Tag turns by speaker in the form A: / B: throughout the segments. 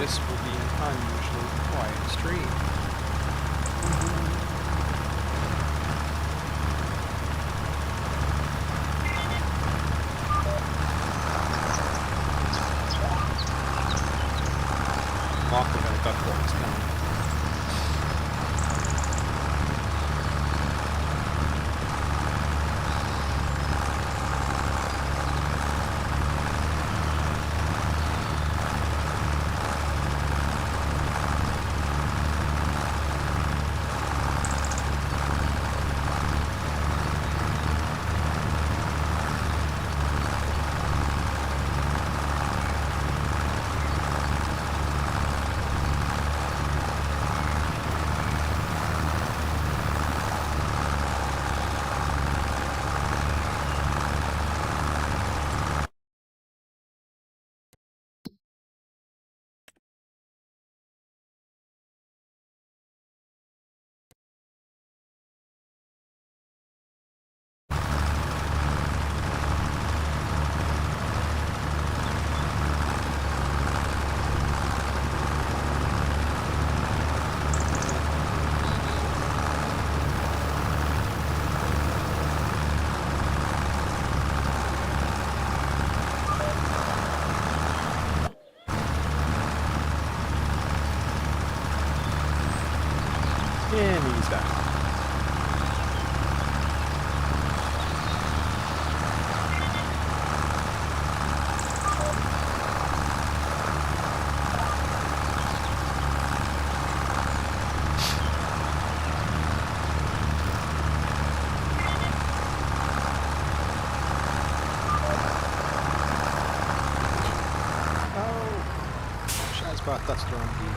A: this will be an unusually quiet stream. Walker got a duck bolt coming. And he's back. Oh, Shaz brought that storm deep.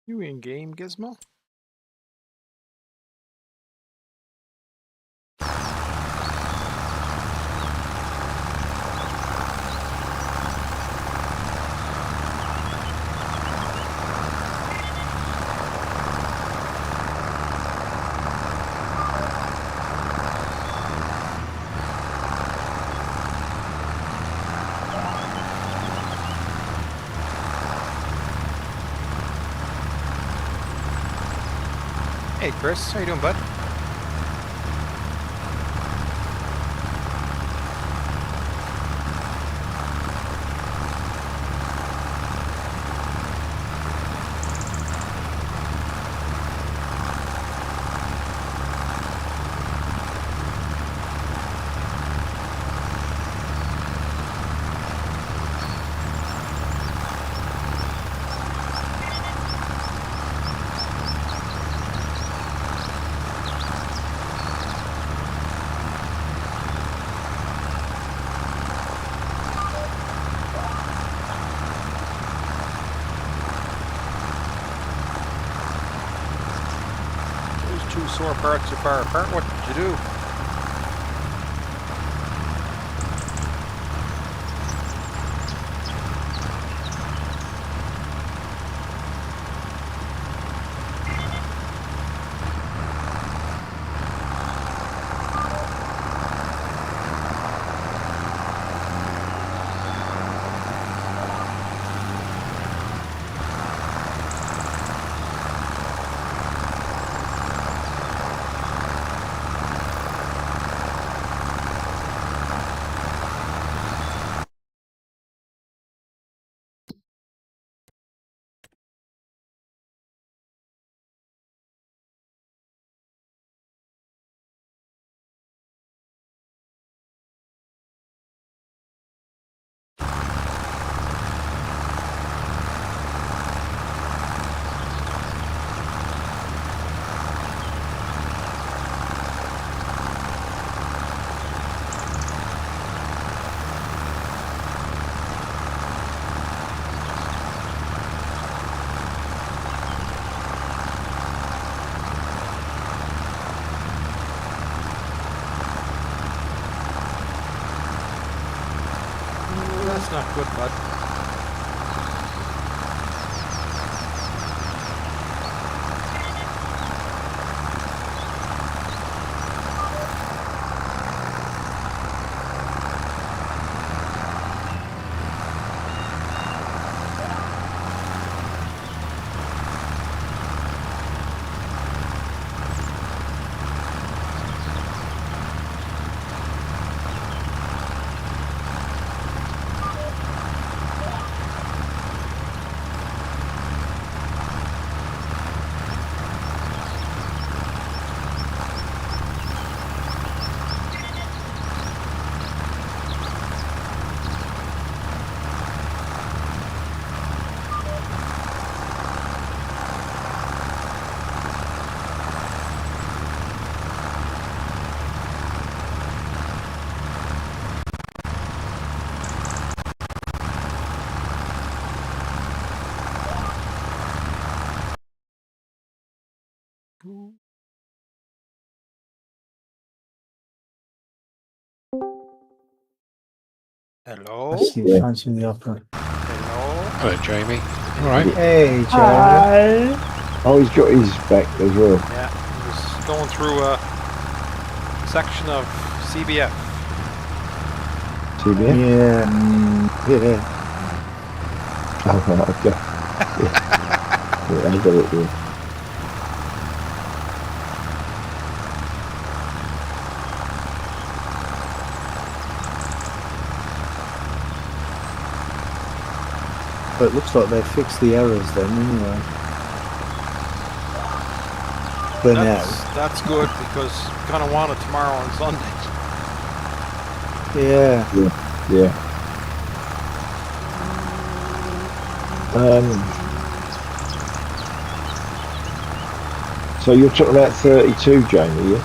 A: You in game, Gizmo? Hey Chris, how you doing, bud? two sore parts are far apart. What did you do? That's not good, bud. Hello?
B: Fancy the opera.
A: Hello?
C: Hello, Jamie. All right.
B: Hey, Charlie.
D: Oh, he's got his back as well.
A: Yeah, he was going through a section of CBF.
D: CBF?
B: Yeah.
D: Oh, right, okay. Yeah, I got it there.
B: But it looks like they fixed the errors then, anyway. For now.
A: That's good because we're going to want it tomorrow on Sunday.
B: Yeah.
D: Yeah. So you're talking about 32, Jamie, yeah?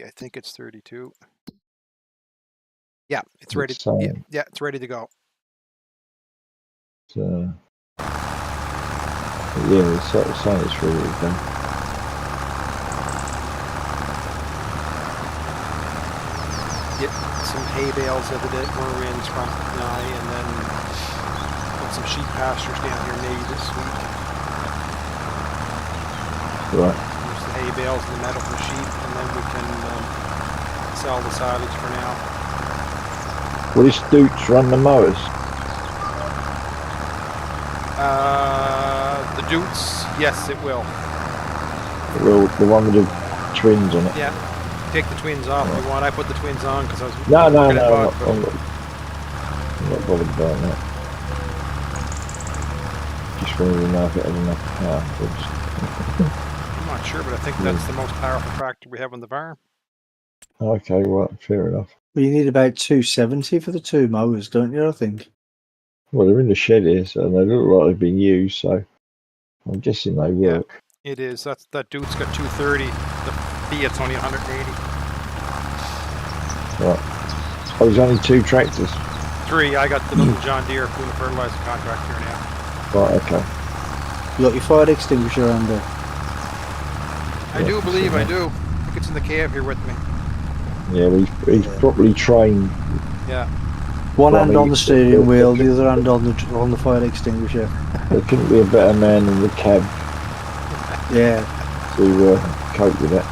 A: I think it's 32. Yeah, it's ready. Yeah, it's ready to go.
D: Yeah, it's sort of saying it's ready to go.
A: Get some hay bales of it we're in from now, and then put some sheep pastures down here maybe this week.
D: Right.
A: There's the hay bales in the meadow for sheep, and then we can sell the silage for now.
D: Will this Dukes run the mowers?
A: The Dutes, yes, it will.
D: Well, the one with the twins on it.
A: Yeah, take the twins off if you want. I put the twins on because I was
D: No,
A: I'm not
D: bothered about that. Just wanted to know if it had enough power.
A: I'm not sure, but I think that's the most powerful tractor we have on the farm.
D: Okay, well, fair enough.
B: Well, you need about 270 for the two mowers, don't you, I think?
D: Well, they're in the shed here, so they look like they've been used, so I'm guessing they work.
A: Yeah, it is. That Dude's got 230. The Fiat's only 180.
D: Right. Oh, there's only two tractors?
A: 3. I got the little John Deere doing the fertilizer contract here now.
D: Right, okay.
B: You got your fire extinguisher on there.
A: I do believe I do. I think it's in the cave here with me.
D: Yeah, he's properly trained.
A: Yeah.
B: One hand on
D: Probably-
B: the steering wheel, the other hand on the fire extinguisher.
D: There couldn't be a better man in the cab
B: Yeah.
D: to cope with it.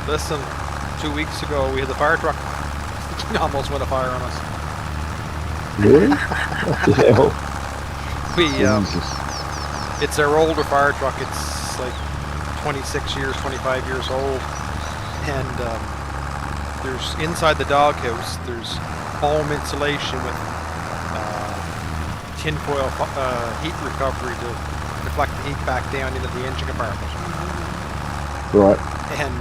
A: Listen, 2 weeks ago we had the fire truck. It almost went afire on us.
D: Really? What the hell?
A: We,
D: Jesus.
A: it's our older fire truck. It's like 26 years, 25 years old. And there's inside the doghouse, there's foam insulation with tinfoil heat recovery to deflect the heat back down into the engine compartment.
D: Right.
A: And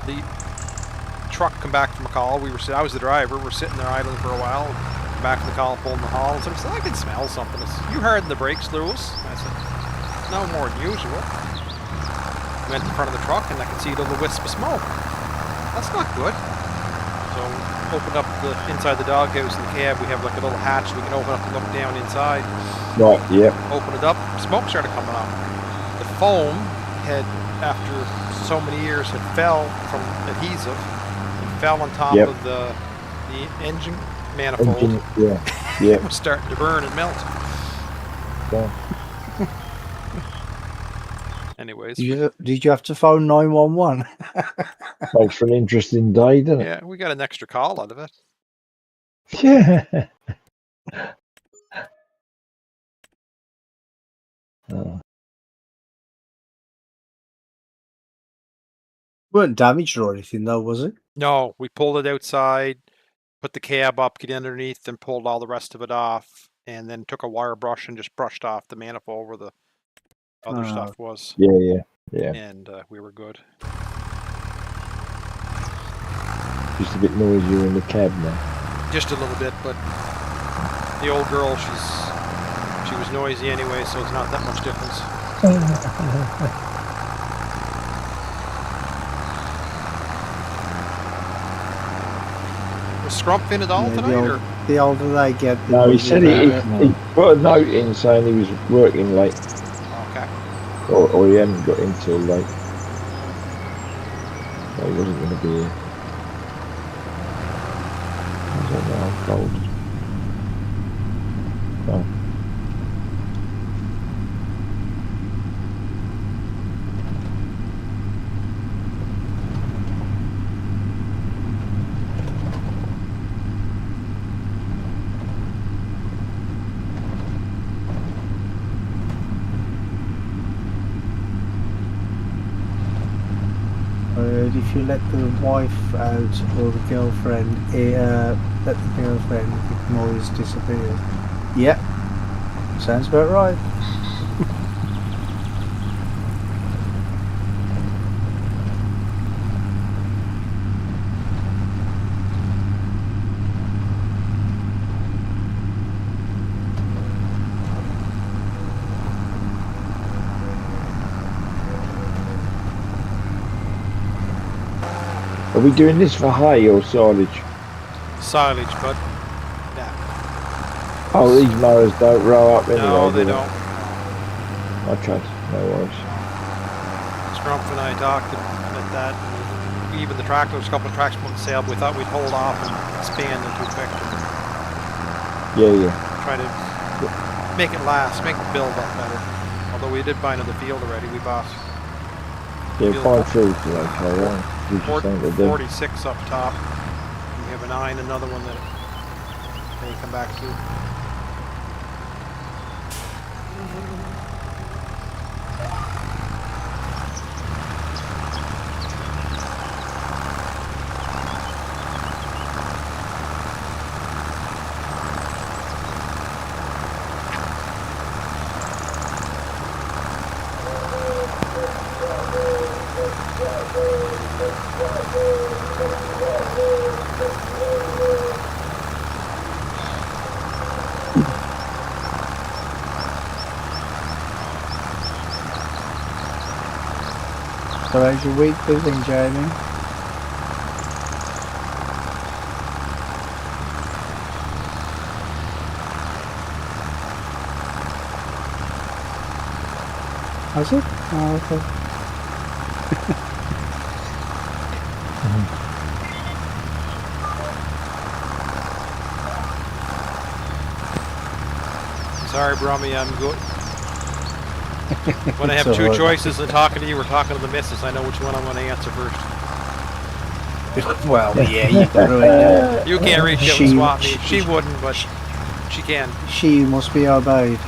A: the truck come back from a call. I was the driver. We're sitting there idling for a while. Come back from the call, pulling the haul, and so I said, I can smell something. It's, you hardened the brakes, Lewis. I said, no more than usual. Went in front of the truck, and I could see a little wisp of smoke. That's not good. So opened up the inside the doghouse in the cab. We have like a little hatch we can open up and look down inside.
D: Right, yep.
A: Open it up, smoke started coming out. The foam had, after so many years, had fell from adhesive and fell on top
D: Yep.
A: of the engine manifold.
D: Engine, yeah. Yeah.
A: It was starting to burn and melt.
D: Yeah.
A: Anyways,
B: Did you have to phone 911?
D: Makes for an interesting day, doesn't it?
A: yeah, we got an extra call out of it.
D: Yeah. Oh,
B: Weren't damaged or anything though, was it?
A: No, we pulled it outside, put the cab up, get underneath, and pulled all the rest of it off, and then took a wire brush and just brushed off the manifold where the other stuff was.
D: yeah.
A: And we were good.
D: Just a bit noisier in the cab now.
A: Just a little bit, but the old girl, she was noisy anyway, so it's not that much difference. Was Scrump in at all tonight?
B: The older they get, the
D: No, he
B: noisier
D: said
B: they
D: he
B: get.
D: put a note in saying he was working late,
A: Okay.
D: or he hadn't got in till late. So he wasn't going to be here. I don't know, I'm cold. Oh.
B: If you let the wife out or the girlfriend, let the girlfriend, the noise disappear. Yep, sounds about right.
D: Are we doing this for hay or silage?
A: Silage, but yeah.
D: Oh, these mowers don't row up anyway.
A: No,
D: do
A: they don't.
D: Okay, no worries.
A: Scrump and I talked at that. And even the tractor, there's a couple of tractors put in sale, but we thought we'd hold off and expand them too quick.
D: Yeah.
A: Try to make it last, make the build up better. Although we did buy another field already. We bought
D: Yeah,
A: Field
D: 5 fields are okay, right? We just think they're done.
A: 46 up top. And we have a 9, another one that they come back to.
B: So how's your week been, Jamie? Has it? Oh, okay.
A: Sorry, Brummy, I'm good. When I have
B: It's
A: two
B: alright.
A: choices and talking to you or talking to the missus, I know which one I'm going to answer first.
B: Well, yeah, you got right.
A: You can't reach out and
B: She-
A: swap me.
B: she-
A: She wouldn't, but she can.
B: She must be obeyed.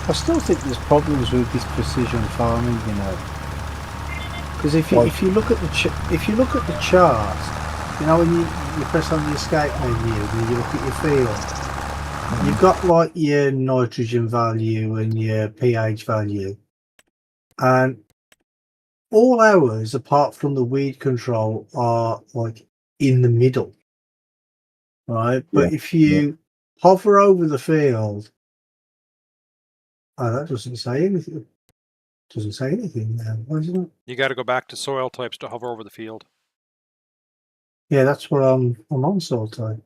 B: I still think there's problems with this precision farming, you know. Because if you look at the chart, you know, when you press on the escape menu and you look at your field, you've got like your nitrogen value and your pH value, and all ours apart from the weed control are like in the middle, right? But
D: Yeah,
B: if you hover over the field, oh, that doesn't say anything. Doesn't say anything now. Why is it?
A: You got to go back to soil types to hover over the field.
B: Yeah, that's what I'm on soil type.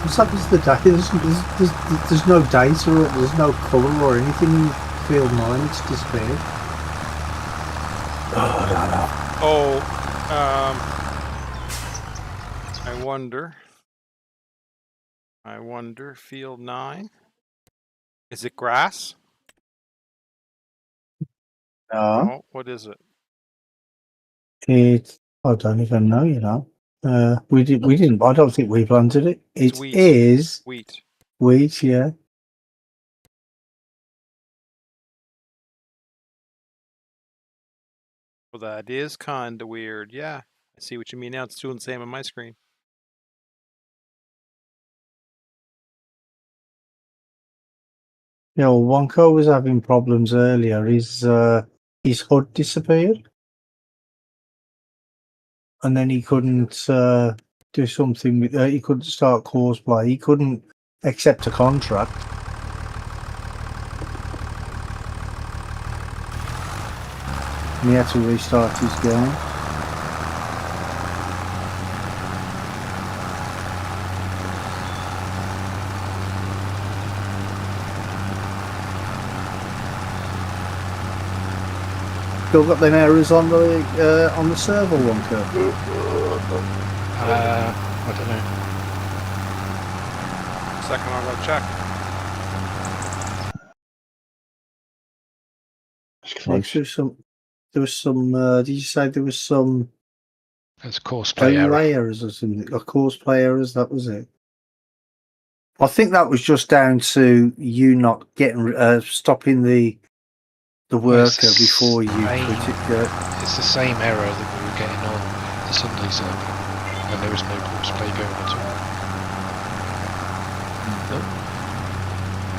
B: What's happened to the data? There's no data, or there's no colour or anything in field 9. It's disappeared. Oh, no, no.
A: Oh, I wonder, field 9. Is it grass?
B: No.
A: No, what is it?
B: I don't even know, you know. We didn't, I don't think we planted it.
A: It's
B: It
A: wheat.
B: is
A: Wheat.
B: wheat, yeah.
A: Well, that is kind of weird. Yeah, I see what you mean now. It's doing the same on my screen.
B: Yeah, well, Wonko was having problems earlier. His HUD disappeared. And then he couldn't do something with he couldn't start cosplay. He couldn't accept a contract. And he had to restart his game. Still got them errors on the server, Wonko.
C: I don't know.
A: Second, I'll go check.
D: it's close.
B: There was some. Did you say there was some
C: It's courseplay error.
B: errors or something? Or courseplay errors? That was it. I think that was just down to you not getting stopping the worker before you quit it.
C: It's the same error that we were getting on the Sunday server, and there was no courseplay going at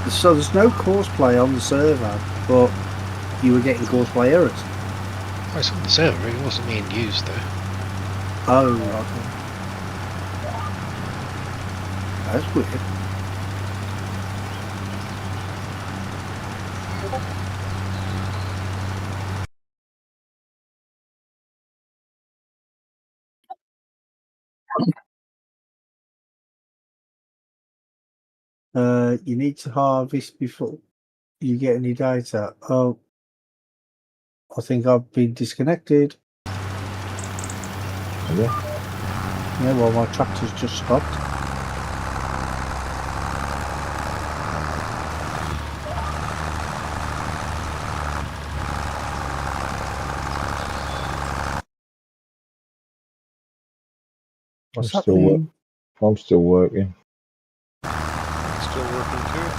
C: all.
B: So there's no courseplay on the server, but you were getting courseplay errors.
C: Well, it's on the server, it wasn't being used though.
B: Oh, okay. That's weird. You need to harvest before you get any data. Oh, I think I've been disconnected.
D: Yeah.
B: Yeah, well, my tractor's just stopped. What's
D: I'm still
B: happening?
D: I'm still working.
A: Still working too.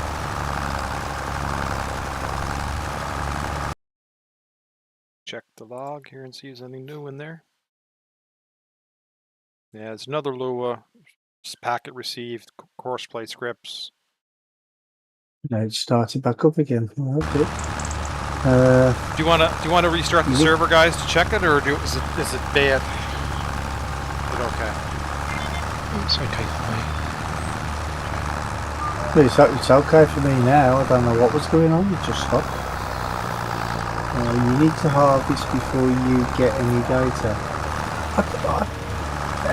A: Check the log here and see if there's anything new in there. Yeah, it's another Lua. Packet received. Course play scripts.
B: No, it started back up again. Oh, okay.
A: Do you want to restart the
B: Yeah.
A: server, guys, to check it, or is it bad? Is it okay?
C: It's okay for me.
B: It's okay for me now. I don't know what was going on. It just stopped. You need to harvest before you get any data.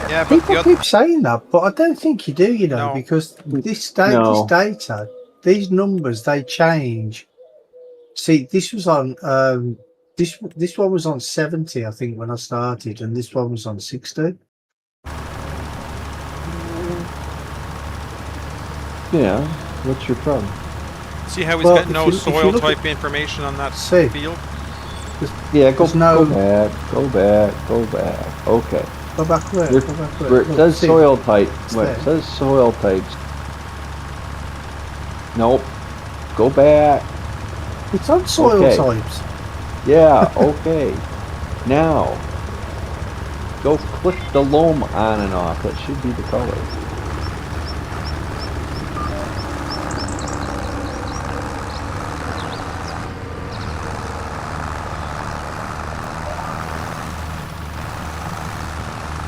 A: Yeah, but
B: People keep saying that, but I don't think you do. You know,
A: No.
B: because this
D: No.
B: data, these numbers, they change. See, this was on this one was on 70, I think, when I started, and this one was on 60.
D: Yeah. What's your problem?
A: See how he's
B: Well,
A: got no
B: if you
A: soil
B: look
A: type information on that
B: See.
A: field?
D: Yeah, go
B: There's no-
D: back. Go back. Go back. Okay.
B: Go back there.
D: Where-
B: Go back there.
D: Where it
B: Look,
D: says
B: see,
D: soil type. Where
B: there.
D: it says soil types. Nope. Go back.
B: It's on soil
D: Okay.
B: types.
D: Yeah. Okay. Now. Go click the loam on and off. That should be the color.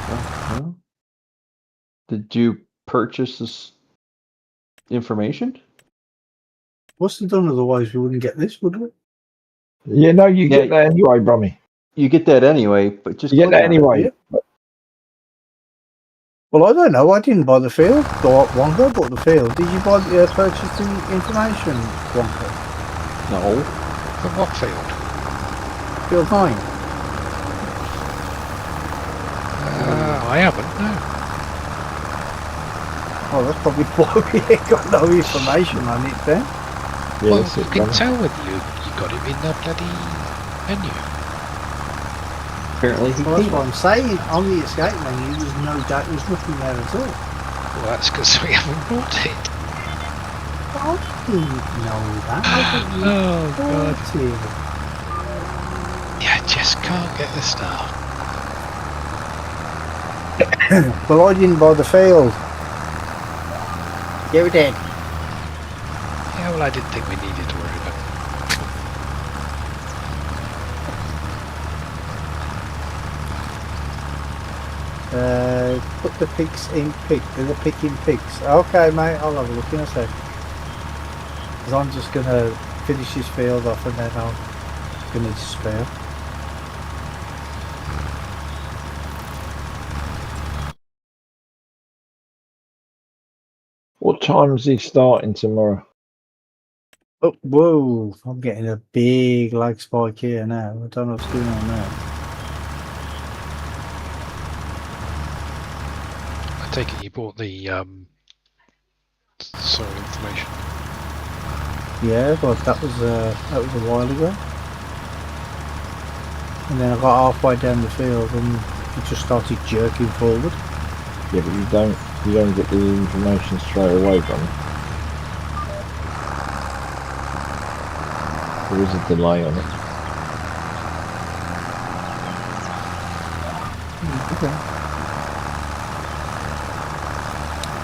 D: Huh? Did you purchase this information?
B: What's it done? Otherwise, we wouldn't get this, would we?
D: Yeah, no, you
C: get
D: that anyway, Brummy.
C: You get that anyway, but just
D: You get
C: click
D: that
C: on it.
D: anyway.
B: Yeah. Well, I don't know. I didn't buy the field. Wonka bought the field. Did you buy purchase the information, Wonka?
D: No.
C: For what field?
B: Field 9.
C: I haven't, no.
B: Oh, that's probably why we ain't got no information on it then.
D: Yeah,
C: Well,
D: that's
C: you
D: it,
C: can
D: Brummy.
C: tell whether you got it in the bloody menu.
D: Apparently he
B: Well, that's
D: can't.
B: what I'm saying. On the escape menu, there's no data. There's nothing there at all.
C: Well, that's because we haven't bought it.
B: I didn't know that. I didn't
C: Oh, God.
B: bought it.
C: Yeah, just can't get the stuff.
B: Well, I didn't buy the field. You did.
C: Yeah, well, I didn't think we needed to worry about it.
B: Put the pigs in the picking pigs. Okay, mate, I'll have a look in a sec. Because I'm just going to finish this field off and then I'm going to despair.
D: What time is he starting tomorrow?
B: Oh, whoa, I'm getting a big lag spike here now. I don't know what's going on there.
C: I take it you bought the soil information.
B: Yeah, but that was a while ago. And then I got halfway down the field and it just started jerking forward.
D: Yeah, but you don't get the information straight away, Brummy. There is a delay on it.
B: Okay.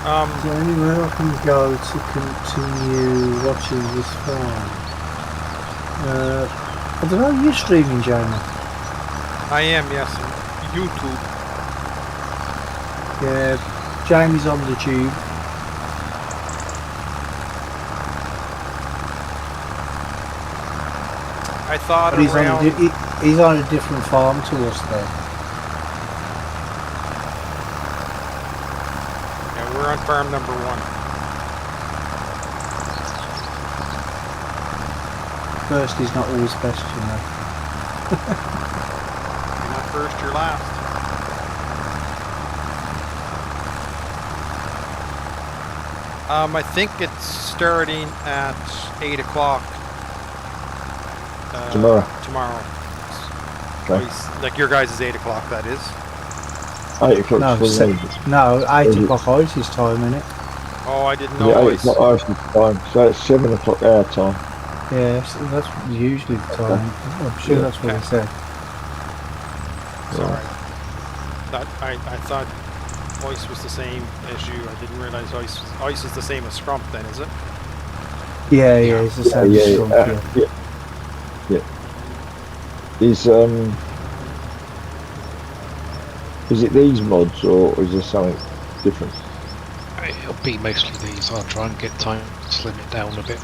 A: Um,
B: Is there anywhere I can go to continue watching this farm? I don't know, are you streaming, Jamie?
A: I am, yes. YouTube.
B: Yeah, Jamie's on the tube.
A: I thought
B: But he's
A: around.
B: he's on a different farm to us though.
A: Yeah, we're on farm number 1.
B: First is not always best, you know.
A: You're not first, you're last. I think it's starting at 8 o'clock.
D: Tomorrow.
A: Tomorrow.
D: Okay.
A: Like your guys' is 8 o'clock, that is.
D: 8 o'clock
B: No,
D: for me.
B: no, 8
D: Is it-
B: o'clock Ice's time, innit?
A: Oh, I didn't
D: Is it
A: know.
D: 8 o'clock Ice's time? So it's 7 o'clock our time.
B: Yeah, so that's usually the time. I'm sure
D: Yeah.
B: that's what he
A: Okay.
B: said.
A: Sorry. I thought ice was the same as you. I didn't realise ice is the same as scrump then, is it?
B: Yeah, it's the same as Scrump, yeah.
D: Yeah. Is it these mods or is there something different?
C: It'll be mostly these. I'll try and get time to slim it down a bit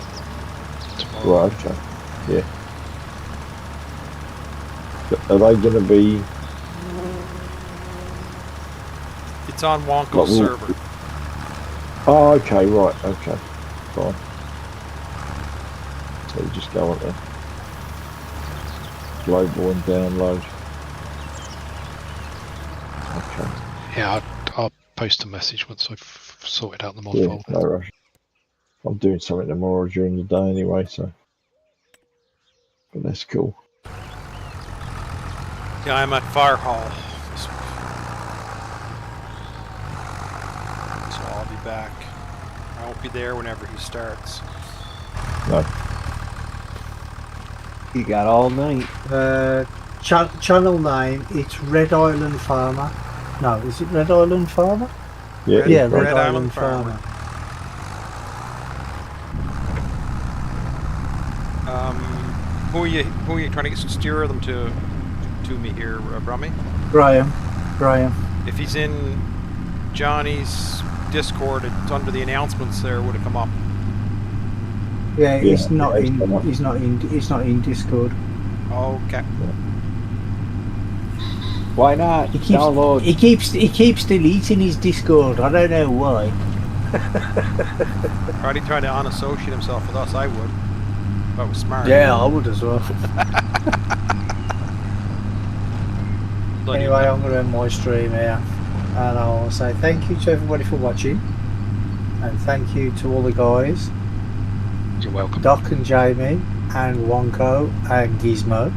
C: tomorrow.
D: Right, okay. Yeah. But are they going to be
A: It's on Wonko's
D: Like,
A: server.
D: Oh, okay, right, okay, fine. So you just go on there, global and download. Okay,
C: Yeah, I'll post a message once I've sorted out the mod
D: yeah,
C: folder.
D: no rush. I'm doing something tomorrow during the day anyway, so. But that's cool.
A: Yeah, I'm at Fire Hall this week. So I'll be back. I won't be there whenever he starts.
D: No,
E: You got all night.
B: Channel 9, it's Red Island Farmer. No, is it Red Island Farmer?
D: yeah,
A: Red-
B: Yeah,
D: right.
B: Red Island Farmer.
A: Who are you trying to get steer them to me here, Brummy?
B: Graham.
A: If he's in Johnny's Discord, it's under the announcements there would have come up.
B: Yeah,
D: Yeah,
B: he's not
D: yeah, it's
B: in.
D: come up.
B: He's not in Discord.
A: Okay.
E: Why not?
B: He keeps
E: Download.
B: he keeps deleting his Discord. I don't know why.
A: Probably trying to unassociate himself with us, I would. If I was smart.
B: Yeah, I would as well.
A: Bloody
B: Anyway, I'm going to end my stream here, and I'll say thank you to everybody for watching, and thank you to all the guys,
C: You're welcome.
B: Doc and Jamie, and Wonko and Gizmo.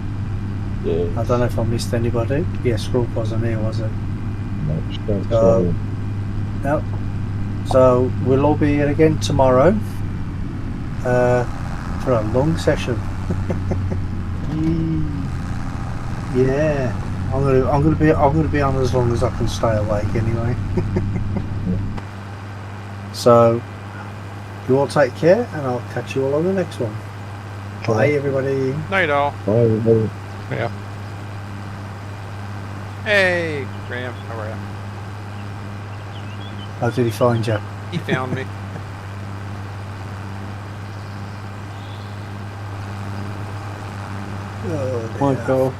D: Yeah.
B: I don't know if I missed anybody. Yeah, Scrump wasn't here, was it?
D: No, just don't
B: So- No. So we'll all be here again tomorrow for a long session. Yeah, I'm gonna be on as long as I can stay awake anyway. So you all take care, and I'll catch you all on the next one. Bye, everybody.
A: Night all.
D: Bye, everybody.
C: Yeah.
A: Hey, Graham, how are you?
B: How did he find you?
A: He found me.
B: Oh,
E: Come on,
B: dear.
E: go.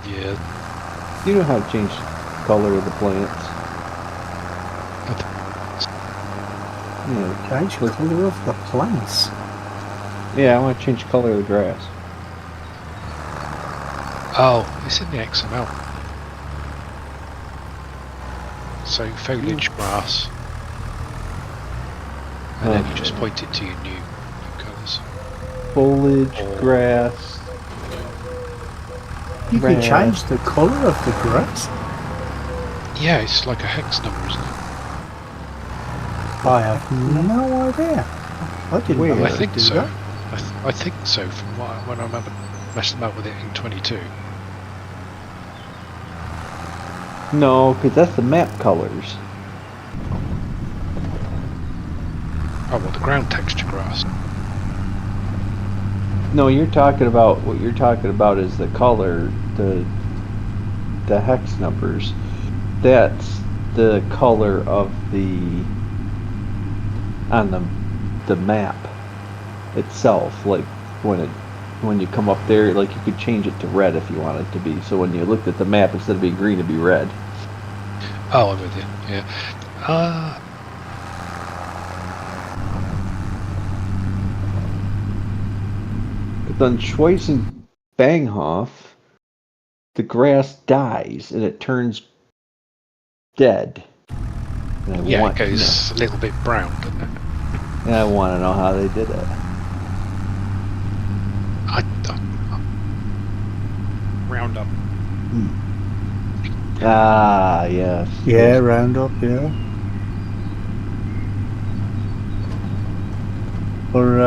C: Yeah.
E: You know how to change the color of the plants. Yeah,
B: Change the colour of the plants.
E: yeah, I want to change the color of the grass.
C: Oh, it's in the XML. So foliage grass. And then you just point it to your new colours.
E: Foliage,
C: Oh.
E: grass.
B: You can
E: Red.
B: change the colour of the grass.
C: Yeah, it's like a hex number, isn't it?
B: I have no idea. I didn't
E: Weird.
B: know
C: I
B: how to
C: think
B: do
C: so.
B: that.
C: I think so from when I remember messing about with it in 22.
E: No, because that's the map colors.
C: Oh, well, the ground texture grass.
E: No, you're talking about what you're talking about is the color, the hex numbers. That's the color of the on the map itself. Like when you come up there, like you could change it to red if you want it to be. So when you looked at the map, instead of being green, it'd be red.
C: Oh, I'm with you. Yeah.
E: But on Schweiss and Banghoff, the grass dies and it turns dead. And I
C: Yeah,
E: want
C: it
E: to
C: goes a little bit brown, doesn't it?
E: know, and I want to know how they did it.
A: Roundup.
E: Ah, yes.
B: Yeah, Roundup, yeah. Or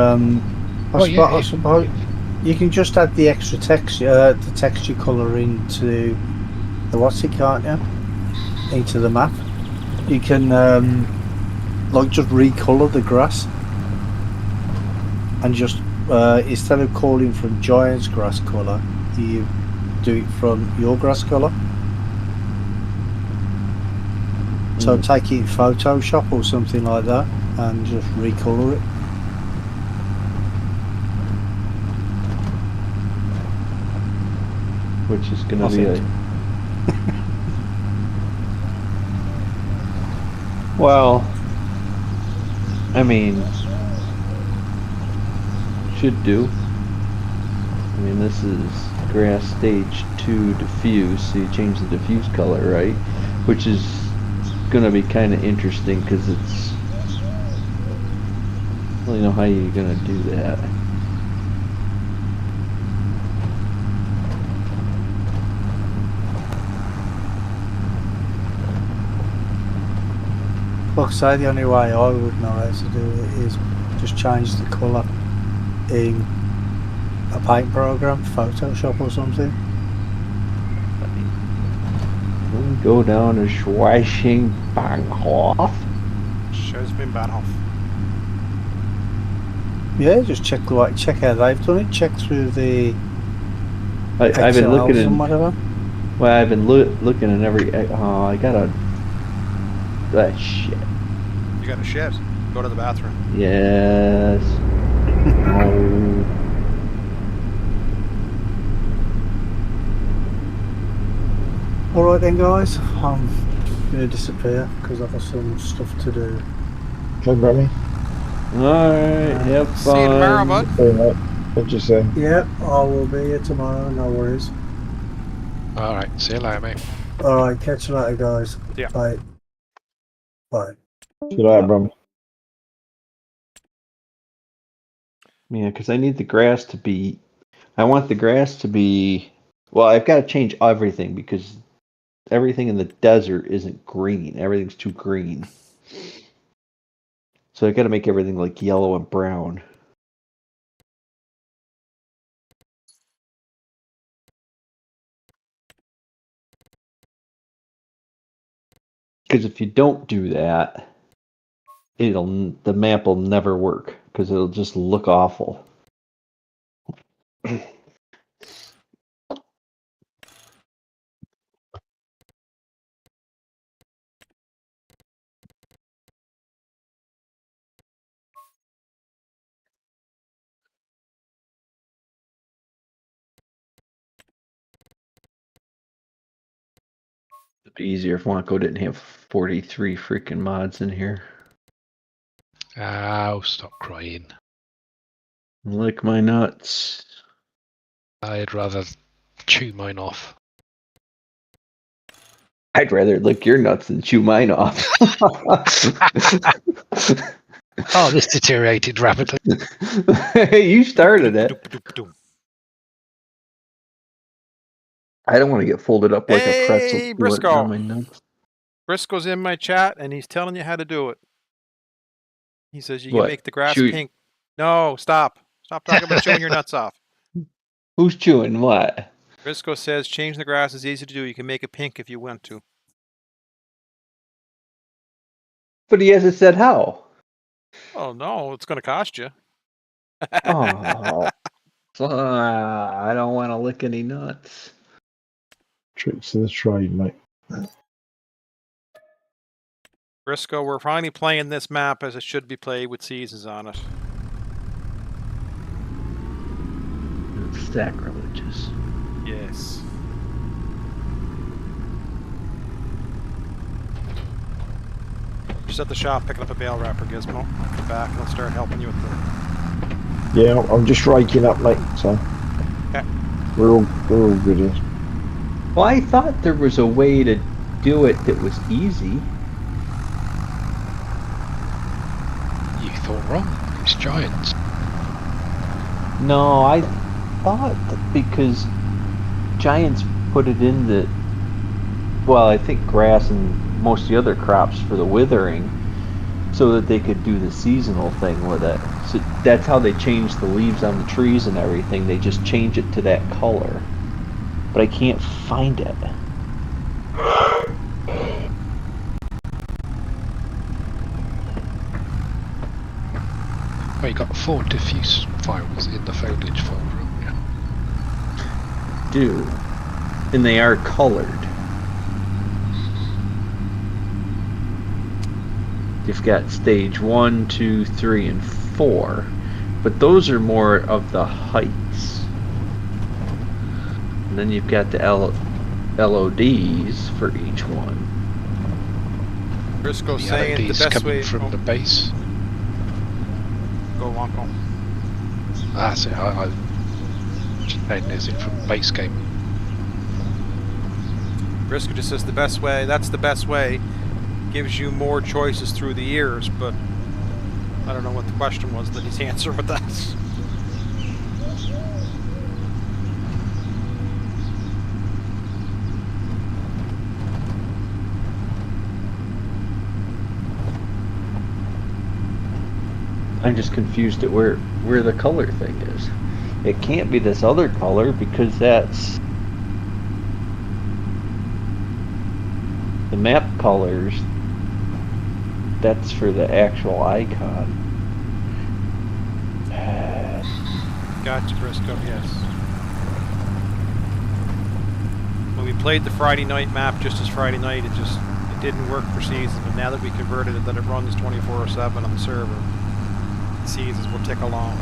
B: I suppose you can just add the extra texture, the texture color into the what's it, can't you? Into the map. You can like just recolor the grass, and just instead of calling from Giant's grass color, you do it from your grass color. So take it in Photoshop or something like that, and just recolor it.
E: Which is going to be a... Well, I mean, should do. I mean, this is grass stage 2 diffuse, so you change the diffuse color, right? Which is going to be kind of interesting because it's... I don't really know how you're going to do that.
B: Like I say, the only way I would know how to do it is just change the colour in a paint program, Photoshop or something.
E: We'll go down to Schweichenbahnhof.
A: Schweichenbahnhof.
B: Yeah, just check how they've done it. Check through the
E: I've been looking
B: and whatever.
E: Well, I've been looking in every... Oh, I got a... That shit.
A: You got a shit. Go to the bathroom.
E: Yes. No.
B: Alright then, guys. I'm going to disappear because I've got some stuff to do.
D: Okay, Grammy.
E: Alright, have fun.
A: See you tomorrow, bud.
D: What'd you say?
B: Yeah, I will be here tomorrow, no worries.
C: Alright, see you later, mate.
B: Alright, catch you later, guys.
A: Yeah.
B: Bye. Bye.
D: See you later, Brum.
E: Yeah, because I need the grass to be... I want the grass to be... Well, I've got to change everything because everything in the desert isn't green. Everything's too green. So I got to make everything like yellow and brown. Because if you don't do that, the map will never work because it'll just look awful. It'd be easier if Wonko didn't have 43 freaking mods in here.
C: Oh, stop crying.
E: Lick my nuts.
C: I'd rather chew mine off.
E: I'd rather lick your nuts than chew mine off.
C: Oh, this deteriorated rapidly.
E: Hey, you started it. I don't want to get folded up like a pretzel.
A: Hey, Briscoe.
E: My nuts.
A: Briscoe's in my chat, and he's telling you how to do it. He says you
E: What?
A: can make the grass
E: Chew-
A: pink. No, stop. Stop talking about chewing your nuts off.
E: Who's chewing what?
A: Briscoe says change the grass is easy to do. You can make it pink if you want to.
E: But he hasn't said how.
A: Oh, no, it's going to cost you.
E: Oh. I don't want to lick any nuts.
D: Tricks of the trade, mate.
A: Briscoe, we're finally playing this map as it should be played with seasons on it.
E: Sacrilegious.
A: Yes. Just at the shop picking up a bale wrapper, Gizmo. I'll come back and I'll start helping you with the...
D: Yeah, I'm just raking up, mate, so...
A: Okay.
D: We're all good here.
E: Well, I thought there was a way to do it that was easy.
C: You thought wrong. It's giants.
E: No, I thought that because Giants put it in the well, I think grass and most of the other crops for the withering, so that they could do the seasonal thing with it. So that's how they change the leaves on the trees and everything. They just change it to that color. But I can't find it.
C: Well, you got 4 diffuse files in the foliage folder, haven't you?
E: Do. And they are colored. You've got stage 1, 2, 3, and 4. But those are more of the heights. And then you've got the LODs for each one.
A: Briscoe
C: The
A: saying the
C: LODs
A: best
C: coming
A: way.
C: from the base.
A: Go, Wonko.
C: That's it. I just saying, is it from base game?
A: Briscoe just says the best way. That's the best way. Gives you more choices through the years, but I don't know what the question was that he's answering with that.
E: I'm just confused at where the color thing is. It can't be this other color because that's the map colors. That's for the actual icon.
A: Gotcha, Briscoe, yes. When we played the Friday night map just as Friday night, it didn't work for seasons, but now that we converted it that it runs 24/7 on the server, the seasons will tick along.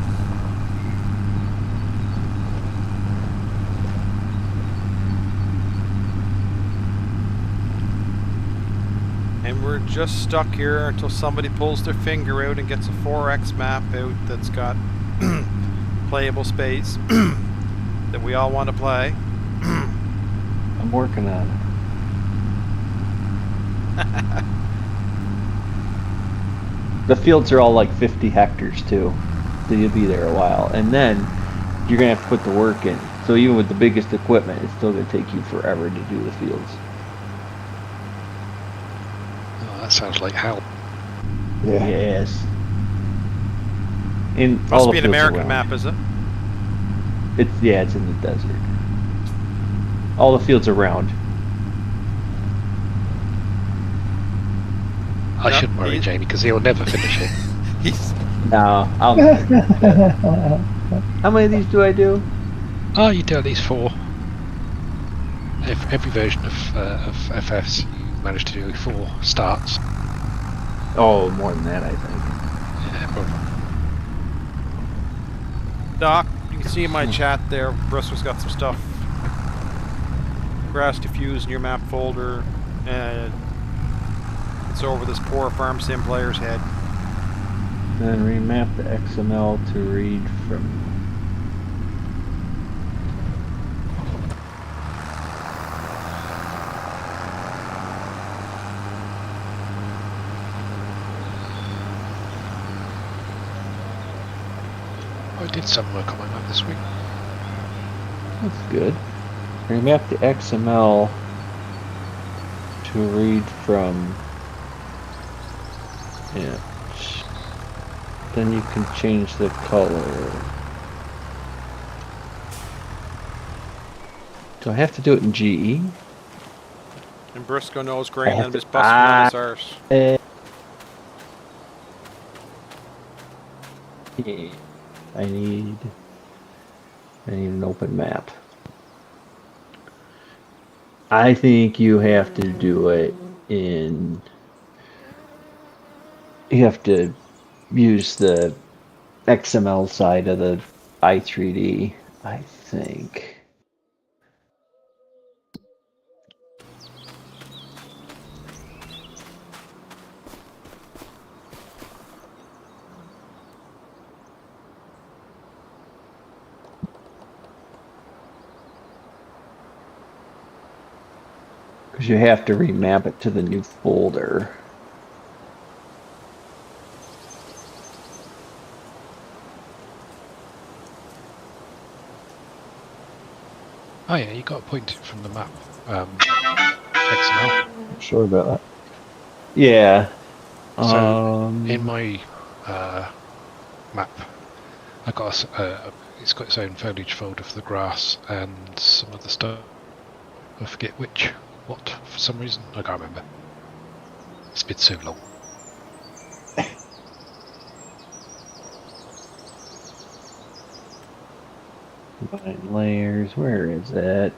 A: And we're just stuck here until somebody pulls their finger out and gets a 4X map out that's got playable space that we all want to play.
E: I'm working on it. The fields are all like 50 hectares too, so you'll be there a while. And then you're gonna have to put the work in. So even with the biggest equipment, it's still gonna take you forever to do the fields.
C: Oh, that sounds like hell.
D: Yeah.
E: Yes. In all
A: Must
E: the
A: be an
E: fields
A: American
E: around.
A: map, is it?
E: It's in the desert. All the fields around.
C: I
A: Yep,
C: shouldn't worry, Jamie, because he'll never finish it.
A: He's
E: No, how many of these do I do?
C: Oh, you do at least 4. Every version of FS, you manage to do 4 starts.
E: Oh, more than that, I think.
C: Yeah, probably.
A: Doc, you can see in my chat there, Bristol's got some stuff. Grass diffuse in your map folder, and it's over this poor farm sim player's head.
E: Then remap the XML to read from.
C: I did some work on my map this week.
E: That's good. Remap the XML to read from inch. Then you can change the color. Do I have to do it in GE?
A: And Briscoe knows Greenland
E: have
A: is
E: to-
A: busting on his arse.
E: I need an open map. I think you have to do it in. You have to use the XML side of the i3D, I think. Because you have to remap it to the new folder.
C: Oh yeah, you got to point it from the map. XML.
E: I'm sure about that. Yeah.
C: So in my map, I got it's got its own foliage folder for the grass and some other stuff. I forget what for some reason. I can't remember. It's been so long.
E: Combine layers. Where is it?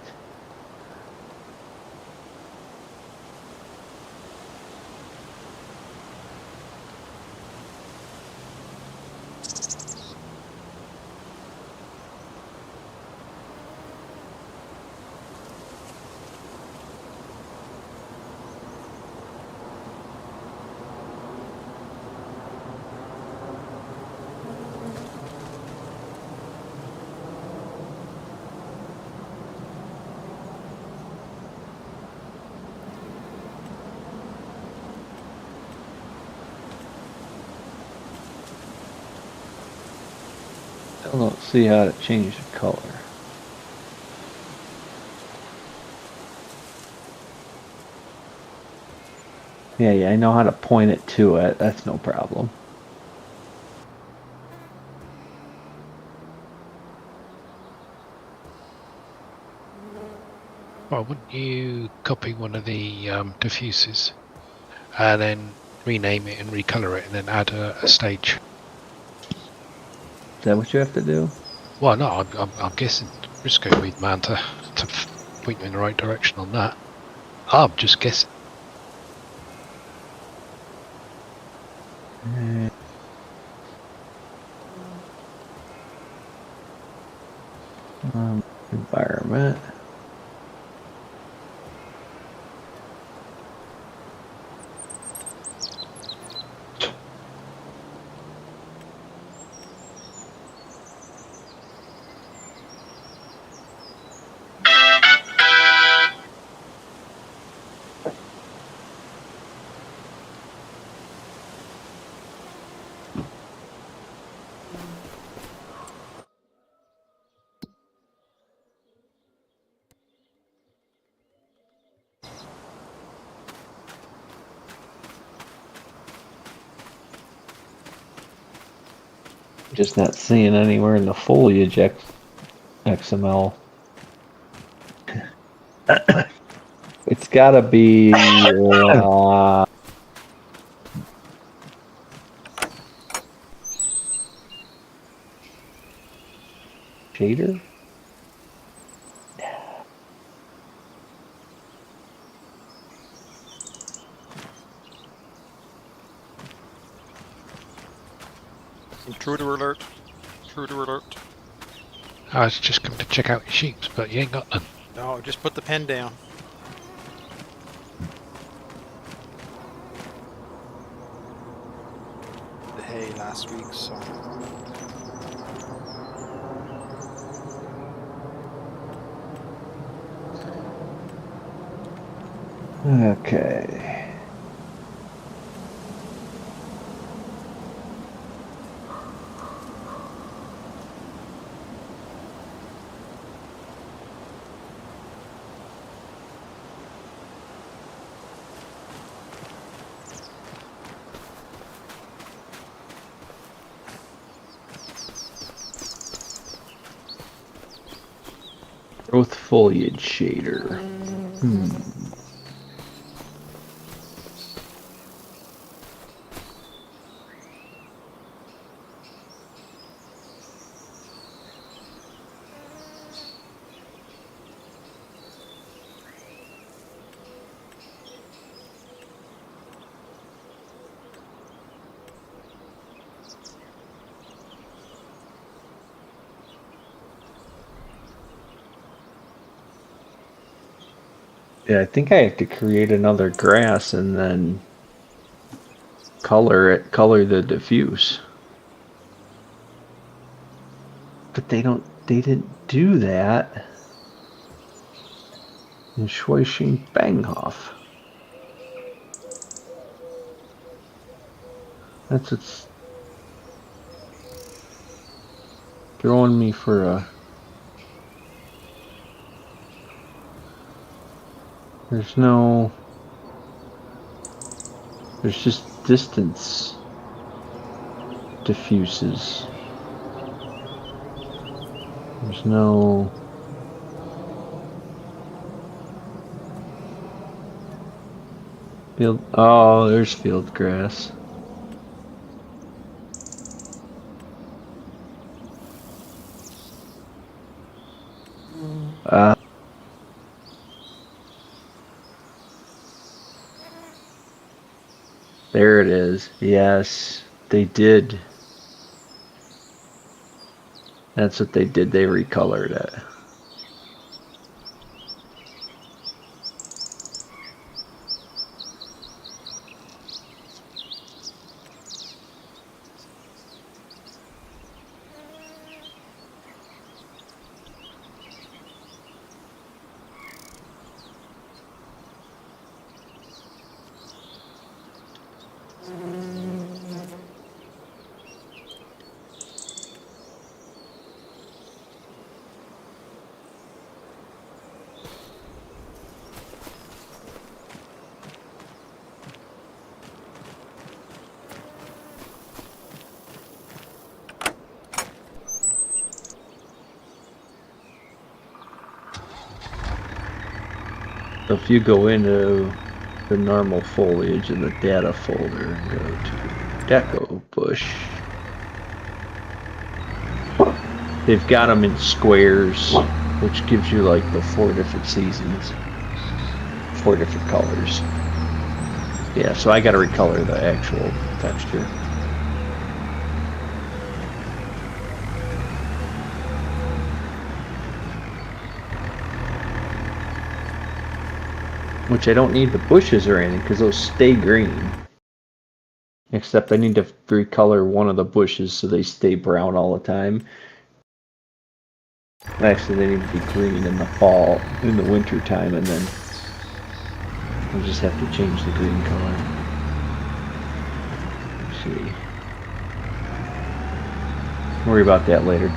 E: I don't see how to change the color. Yeah, I know how to point it to it. That's no problem.
C: Well, wouldn't you copy one of the diffuses and then rename it and recolor it and then add a stage?
E: Is that what you have to do?
C: Well, no, I'm guessing Briscoe would be the man to point me in the right direction on that. I'm just guessing.
E: Environment. Just not seeing anywhere in the foliage XML. It's gotta be shader.
A: Intruder alert. Intruder alert.
C: I was just coming to check out your sheep, but you ain't got none.
A: No, just put the pen down. The hay last week, so.
E: Okay. Growth foliage shader. Yeah, I think I have to create another grass and then color the diffuse. But they didn't do that in Schweishing Banghoff. That's what's throwing me for a There's just distance diffuses. There's no... Field... Oh, there's field grass. There it is. Yes, they did. That's what they did. They recolored it. So if you go into the normal foliage in the data folder and go to deco bush, they've got them in squares, which gives you like the 4 different seasons, 4 different colors. Yeah, so I gotta recolor the actual texture. Which I don't need the bushes or anything because those stay green. Except I need to recolor one of the bushes so they stay brown all the time. Actually, they need to be green in the fall, in the winter time, and then I'll just have to change the green color. Let's see. Worry about that later.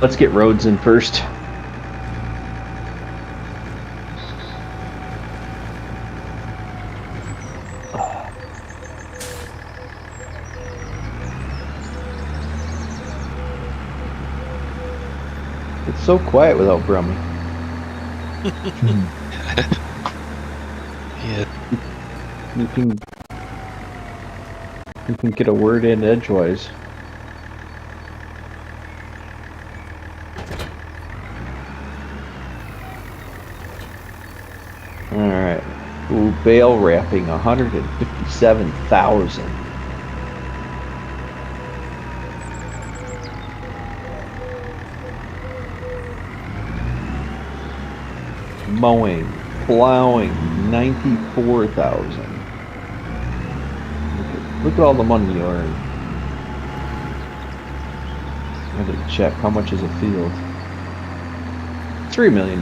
E: Let's get roads in first. It's so quiet without Brummy.
C: Yeah.
E: You can get a word in edgewise. Alright. Ooh, bale wrapping 157,000. Mowing, plowing, 94,000. Look at all the money you earn. I gotta check how much is a field. $3 million.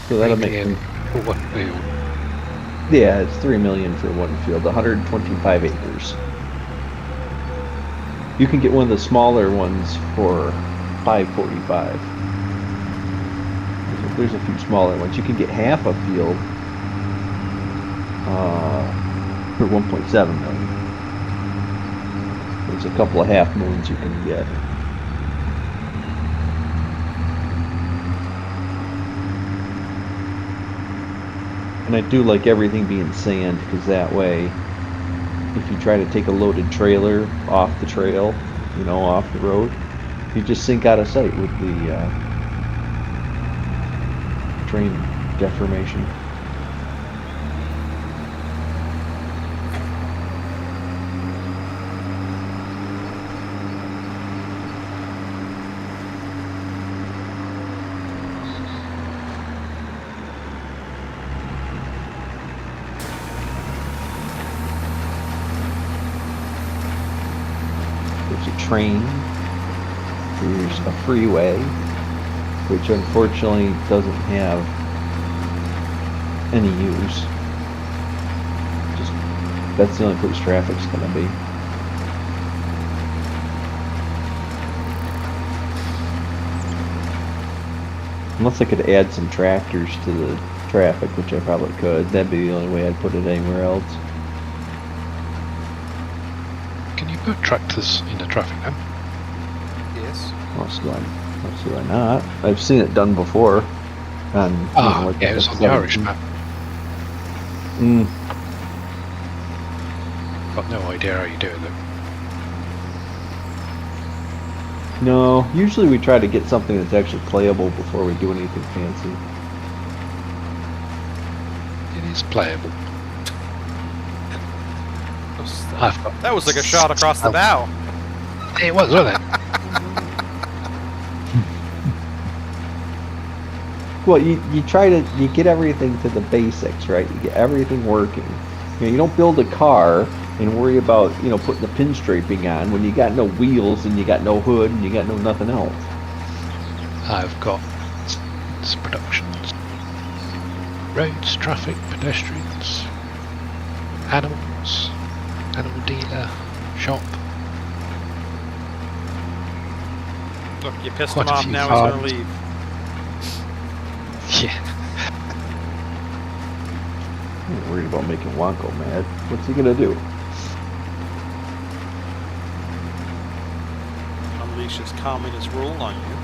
E: So that'll make them,
C: for one field.
E: yeah, it's $3 million for one field, 125 acres. You can get one of the smaller ones for $545. There's a few smaller ones. You can get half a field for 1.7 million. There's a couple of half moons you can get. And I do like everything being sand because that way, if you try to take a loaded trailer off the trail, you know, off the road, you just sink out of sight with the train deformation. There's a train, there's a freeway, which unfortunately doesn't have any use. Just, that's the only place traffic's gonna be. Unless I could add some tractors to the traffic, which I probably could. That'd be the only way I'd put it anywhere else.
C: Can you put tractors in the traffic then?
A: Yes.
E: What's why not? I've seen it done before. On, like
C: yeah, it was on the Irish map. Got no idea how you do it though.
E: No, usually we try to get something that's actually playable before we do anything fancy.
C: It is playable.
A: That was like a shot across the bow.
C: It was, wasn't it?
E: Well, you get everything to the basics, right? You get everything working. You don't build a car and worry about, putting the pinstriping on when you got no wheels and you got no hood and you got no nothing else.
C: I've got productions, roads, traffic, pedestrians, animals, animal dealer, shop.
A: Look, you pissed
C: Quite
A: him
C: a
A: off,
C: few
A: now
C: farms.
A: he's going to leave.
C: Yeah.
E: I'm not worried about making Wonko mad. What's he gonna do?
A: Unleash his communist rule on you.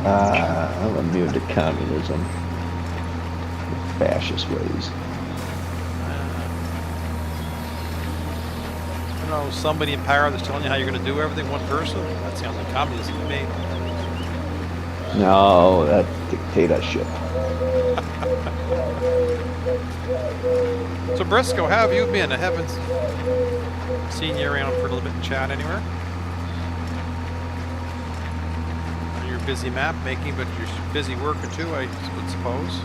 E: I'm immune to communism. The fascist ways.
A: Somebody in power that's telling you how you're going to do everything, one person. That sounds like communism to me.
E: No, that's dictatorship.
A: So Briscoe, how have you been? I haven't seen you around for a little bit in chat anywhere. You're busy map making, but you're busy working too, I would suppose.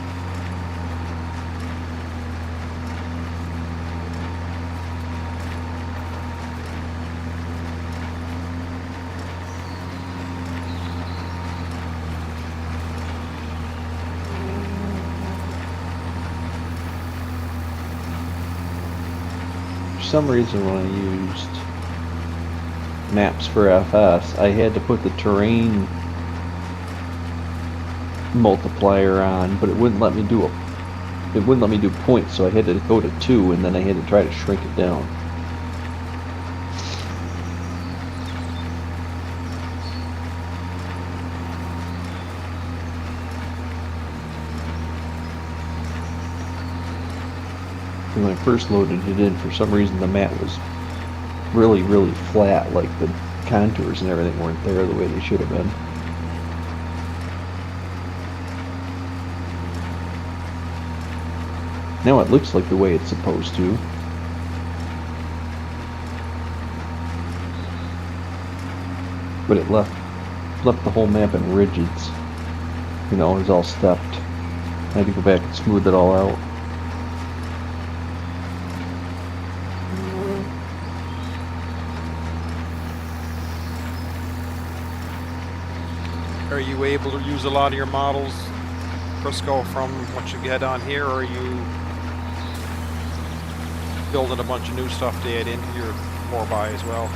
E: For some reason when I used maps for FS, I had to put the terrain multiplier on, but it wouldn't let me do points, so I had to go to 2 and then I had to try to shrink it down. When I first loaded it in, for some reason the map was really, really flat, like the contours and everything weren't there the way they should have been. Now it looks like the way it's supposed to. But it left the whole map in rigids. It was all stepped. I had to go back and smooth it all out.
A: Are you able to use a lot of your models, Briscoe, from what you get on here, or are you building a bunch of new stuff to add into your 4x as well?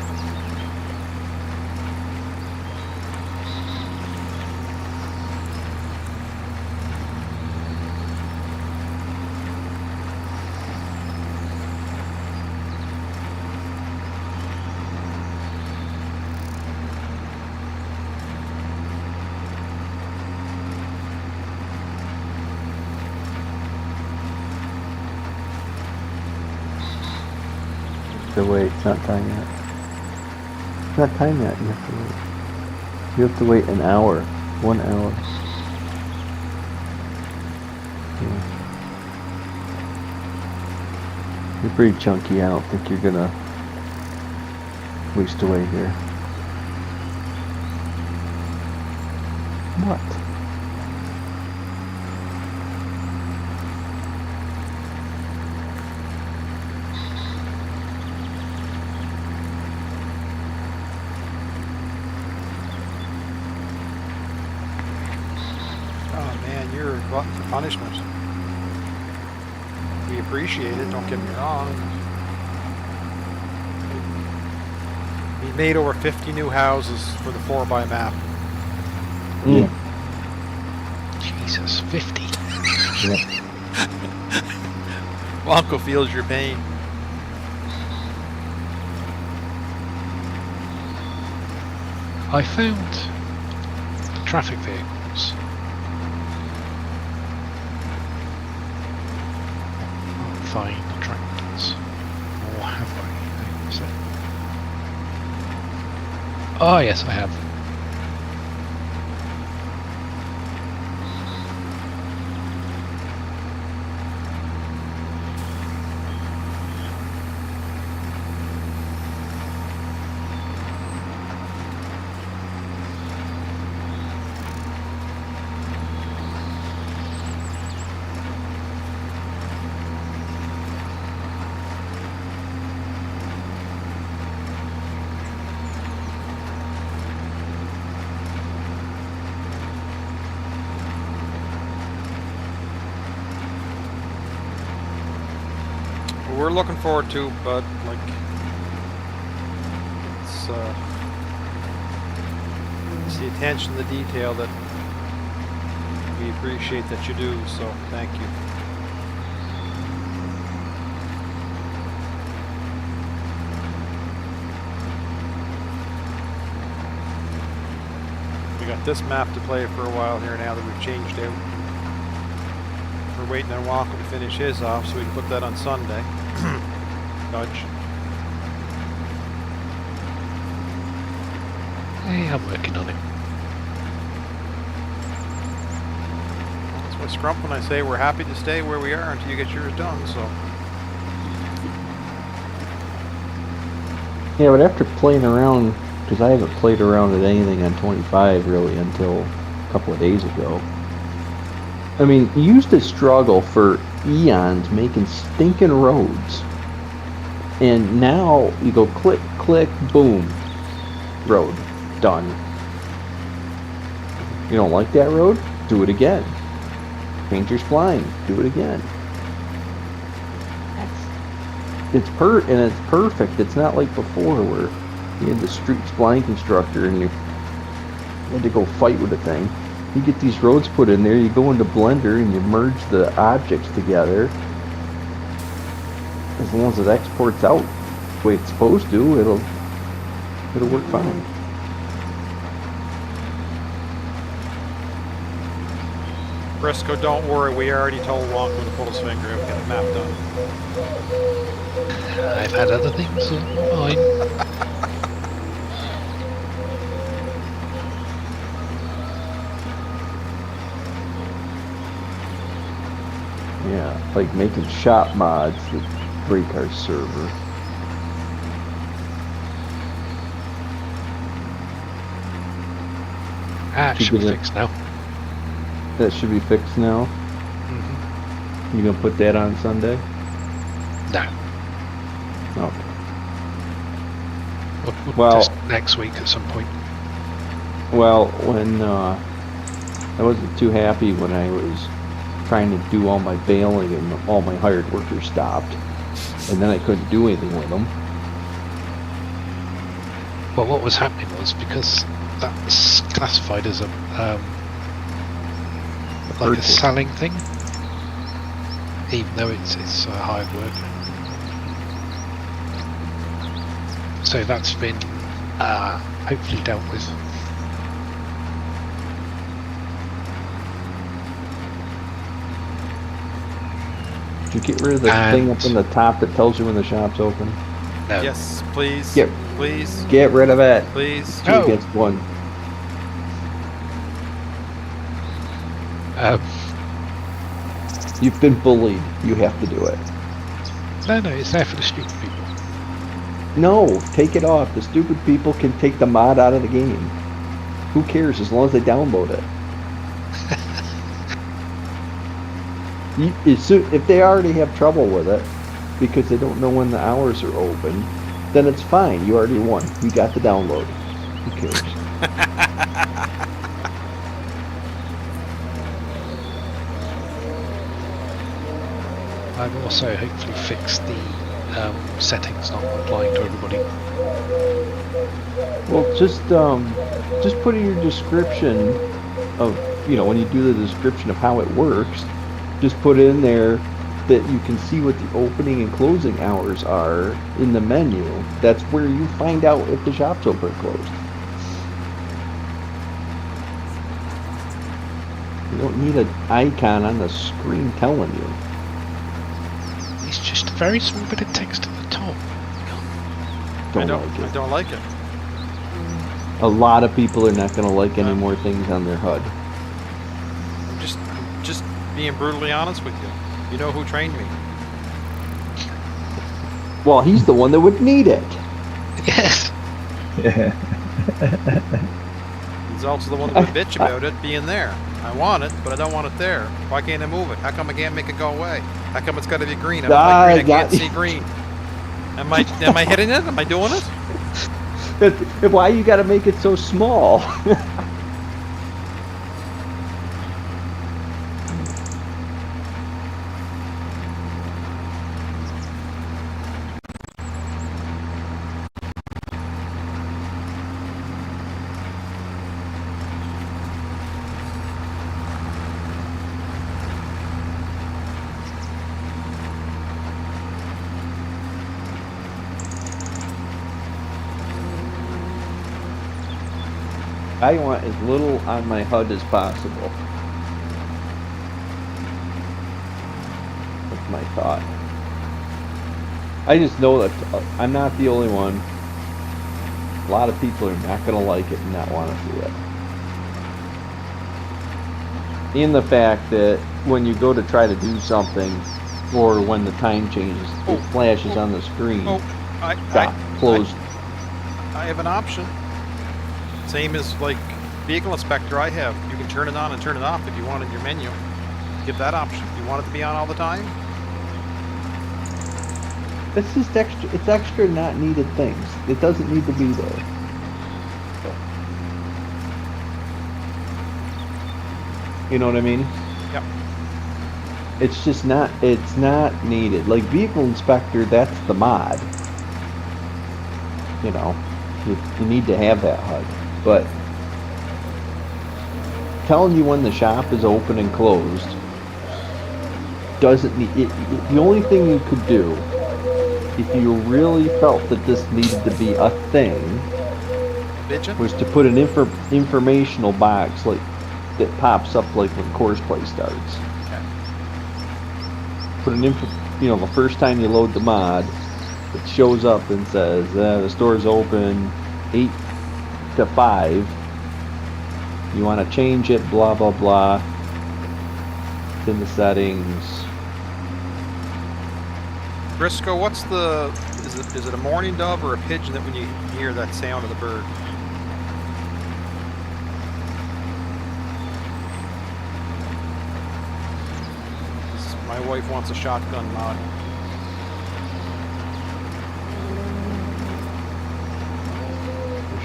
E: Wait, it's not time yet. It's not time yet, you have to wait. You have to wait an hour. 1 hour. Yeah. You're pretty chunky, I don't think you're gonna waste away here. What?
A: For punishment. We appreciate it, don't get me wrong. We made over 50 new houses for the 4x map.
E: Mm.
C: 50.
A: Wonko feels your pain.
C: I found the traffic vehicles. I'll find the tractors. Or have I? Hang on a sec. Oh yes, I have.
A: We're looking forward to, but like, it's the attention to detail that we appreciate that you do. So thank you. We got this map to play for a while here now that we've changed out. We're waiting on Walker to finish his off so we can put that on Sunday. Dodge.
C: Hey, I'm working on it.
A: That's what Scrump when I say we're happy to stay where we are until you get yours done, so.
E: Yeah, but after playing around, because I haven't played around with anything on 25 really until a couple of days ago. I mean, you used to struggle for eons making stinking roads. And now you go click, click, boom. Road. Done. You don't like that road? Do it again. Change your spline. Do it again. It's perfect. It's not like before where you had the street spline constructor and you had to go fight with the thing. You get these roads put in there, you go into Blender and you merge the objects together. As long as it exports out the way it's supposed to, it'll work fine.
A: Briscoe, don't worry, we already told Walker to pull his finger out and get the map done.
C: I've had other things on mine.
E: Yeah, like making shop mods that break our server.
C: Ah, should be fixed now.
E: That should be fixed now.
C: Mm-hmm.
E: You gonna put that on Sunday?
C: No.
E: Okay.
C: We'll
E: Well-
C: test next week at some point.
E: Well, when I wasn't too happy when I was trying to do all my baling and all my hired workers stopped, and then I couldn't do anything with them.
C: Well, what was happening was because that's classified as a like a selling thing, even though it's a hired worker. So that's been hopefully dealt with.
E: Did you get rid of the thing up in the top that tells you when the shop's open?
C: No.
A: Yes, please. Please.
E: Get rid of it.
A: Please.
E: 2 against 1. You've been bullied. You have to do it.
C: No, it's there for the stupid people.
E: No, take it off. The stupid people can take the mod out of the game. Who cares as long as they download it? If they already have trouble with it because they don't know when the hours are open, then it's fine. You already won. You got the download. Who cares?
C: I've also hopefully fixed the settings not applying to everybody.
E: Well, just put in your description of when you do the description of how it works, just put in there that you can see what the opening and closing hours are in the menu. That's where you find out if the shop's open or closed. You don't need an icon on the screen telling you.
C: It's just a very small bit of text at the top.
A: I don't like it.
E: A lot of people are not going to like any more things on their HUD.
A: I'm just being brutally honest with you. You know who trained me?
E: Well, he's the one that would need it.
C: Yes.
B: Yeah.
A: He's also the one that would bitch about it being there. I want it, but I don't want it there. Why can't I move it? How come I can't make it go away? How come it's got to be green? I don't like green. I can't see green. Am I hitting it? Am I doing it?
E: Why you got to make it so small? I want as little on my HUD as possible. That's my thought. I just know that I'm not the only one. A lot of people are not going to like it and not want to see it. In the fact that when you go to try to do something, or when the time changes, it flashes on the screen. Stop, closed.
A: I have an option. Same as like vehicle inspector I have. You can turn it on and turn it off if you want in your menu. Give that option. You want it to be on all the time?
E: It's just extra. It's extra not needed things. It doesn't need to be there. You know what I mean?
A: Yep.
E: It's just not. It's not needed. Like vehicle inspector, that's the mod. You know, you need to have that HUD. But telling you when the shop is open and closed doesn't need it. The only thing you could do, if you really felt that this needed to be a thing, was to put an informational box like that pops up like when course play starts.
A: Okay.
E: Put an the first time you load the mod, it shows up and says the store's open 8 to 5. You want to change it, blah blah blah. It's in the settings.
A: Briscoe, what's the is it a mourning dove or a pigeon that when you hear that sound of the bird? My wife wants a shotgun mod.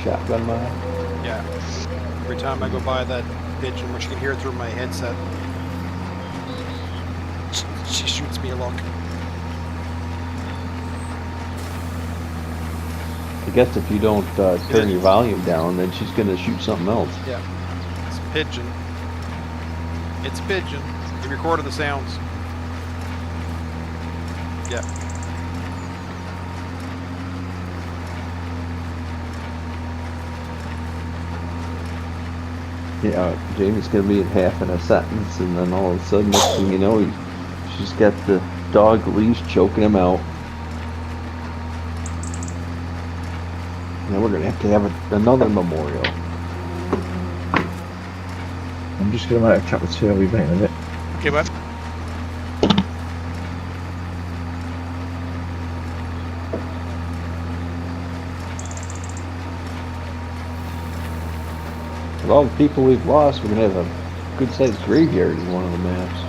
E: Shotgun mod?
A: Yeah. Every time I go by that pigeon, which you can hear through my headset, she shoots me a look.
E: I guess if you don't turn your volume down, then she's gonna shoot something else.
A: Yeah. It's a pigeon. It's a pigeon. You recorded the sounds. Yeah.
E: Yeah, Jamie's gonna be at half in a sentence, and then all of a sudden, next thing you know, she's got the dog leash choking him out. And then we're gonna have to have another memorial.
B: I'm just going to make a cup of tea. I'll be back in a bit.
A: Okay, bud.
E: With all the people we've lost, we're gonna have a good-sized graveyard in one of the maps.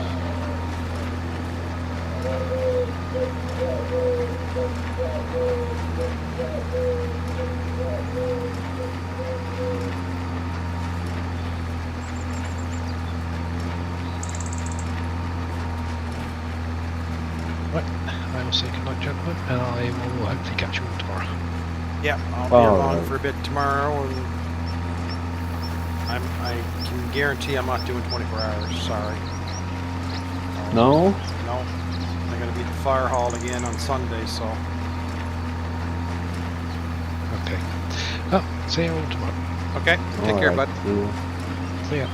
C: Right, I will say good night, gentlemen, and I will hopefully catch you all tomorrow.
A: Yeah, I'll be along for a bit tomorrow, and I can guarantee I'm not doing 24 hours. Sorry.
E: No?
A: No. I gotta be at the fire hall again on Sunday, so.
C: Okay. Oh, see you all tomorrow.
A: Okay. Take care,
E: Alright,
A: bud.
E: cool.
C: See ya.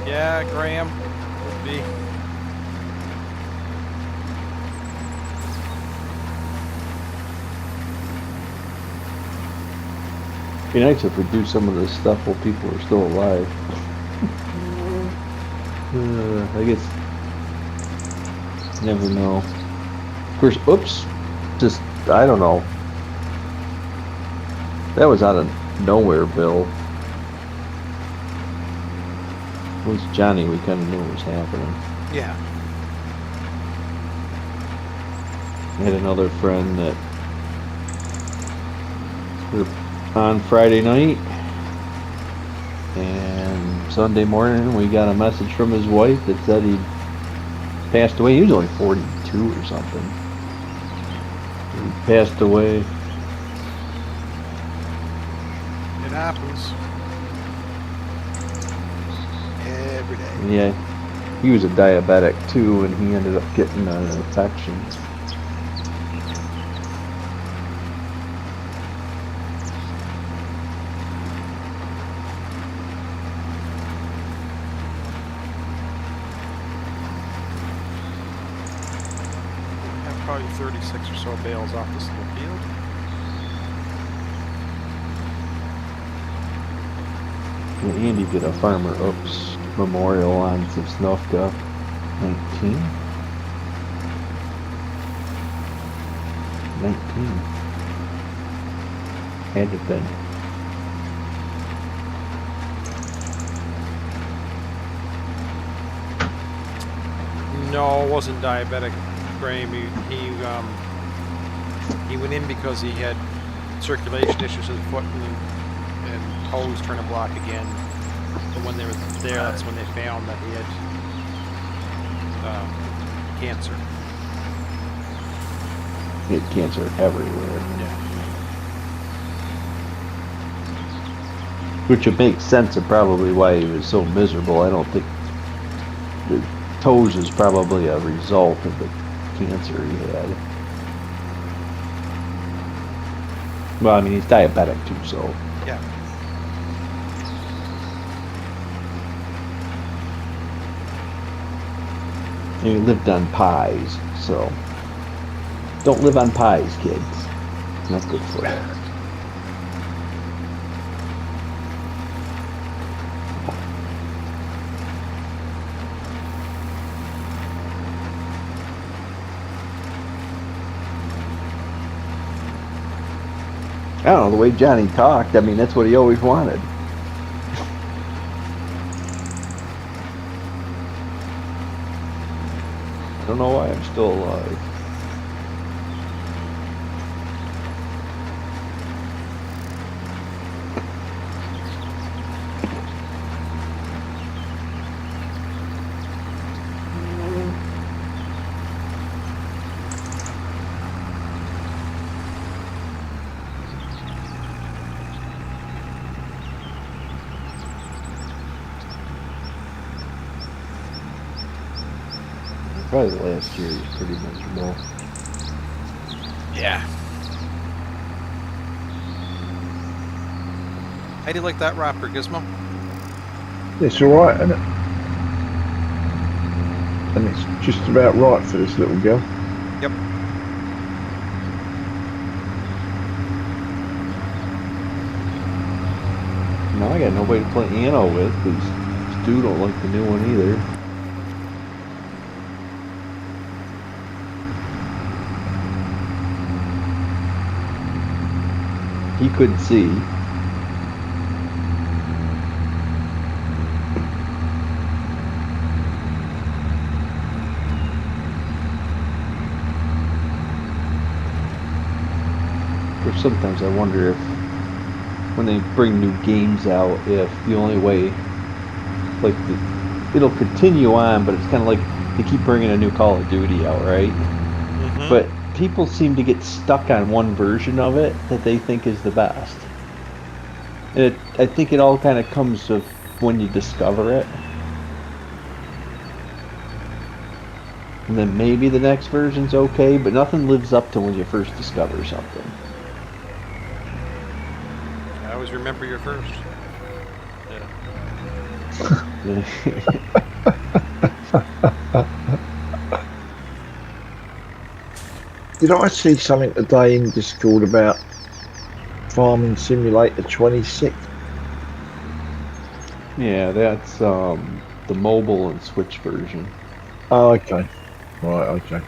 A: Yeah, Graham. Would be.
E: Be nice if we do some of this stuff while people are still alive. I guess. Never know. Of course, oops. Just, I don't know. That was out of nowhere, Bill. At least Johnny, we kind of knew what was happening.
A: Yeah.
E: I had another friend that we were on Friday night, and Sunday morning we got a message from his wife that said he passed away. He was only 42 or something. He passed away.
A: It happens. Every day.
E: Yeah, he was a diabetic too, and he ended up getting an infection.
A: Probably 36 or so bales off this little field.
E: And Andy did a Farmer Oops memorial on Sosnovka 19. 19. Had to have been.
A: No, it wasn't diabetic. Graham, he went in because he had circulation issues with his foot and toes trying to block again. But when they were there, that's when they found that he had cancer.
E: He had cancer everywhere.
A: Yeah.
E: Which would make sense of probably why he was so miserable. I don't think the toes is probably a result of the cancer he had. Well, I mean, he's diabetic too, so.
A: Yeah.
E: And he lived on pies, so. Don't live on pies, kids. It's not good for you. I don't know, the way Johnny talked, I mean, that's what he always wanted. I don't know why I'm still alive. Probably the last year was pretty miserable.
A: Yeah. How do you like that wrapper, Gizmo?
F: It's alright, isn't it? And it's just about right for this little girl.
A: Yep.
E: Now I got nobody to play Anno with because Stu don't like the new one either. He couldn't see. Or sometimes I wonder if when they bring new games out, if the only way, like, it'll continue on, but it's kind of like they keep bringing a new Call of Duty out, right?
A: Mm-hmm.
E: But people seem to get stuck on one version of it that they think is the best. And I think it all kind of comes with when you discover it. And then maybe the next version's okay, but nothing lives up to when you first discover something.
A: I always remember your first. Yeah.
F: Did I see something today in Discord about Farming Simulator 26?
E: Yeah, that's the mobile and Switch version.
F: Oh, okay. Right, okay.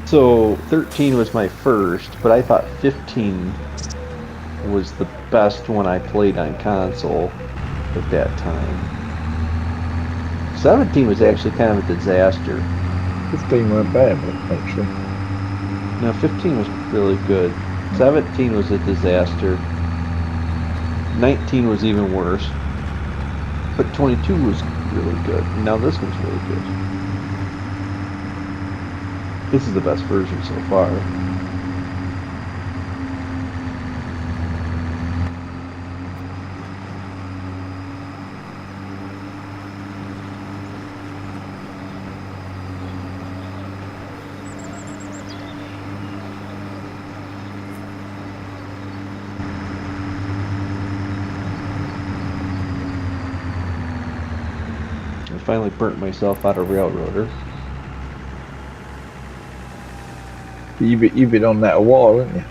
E: So 13 was my first, but I thought 15 was the best one I played on console at that time. 17 was actually kind of a disaster.
F: 15 weren't bad, actually.
E: No, 15 was really good. 17 was a disaster. 19 was even worse. But 22 was really good. Now this one's really good. This is the best version so far. I finally burnt myself out of Railroader.
F: You've been on that a while, haven't you?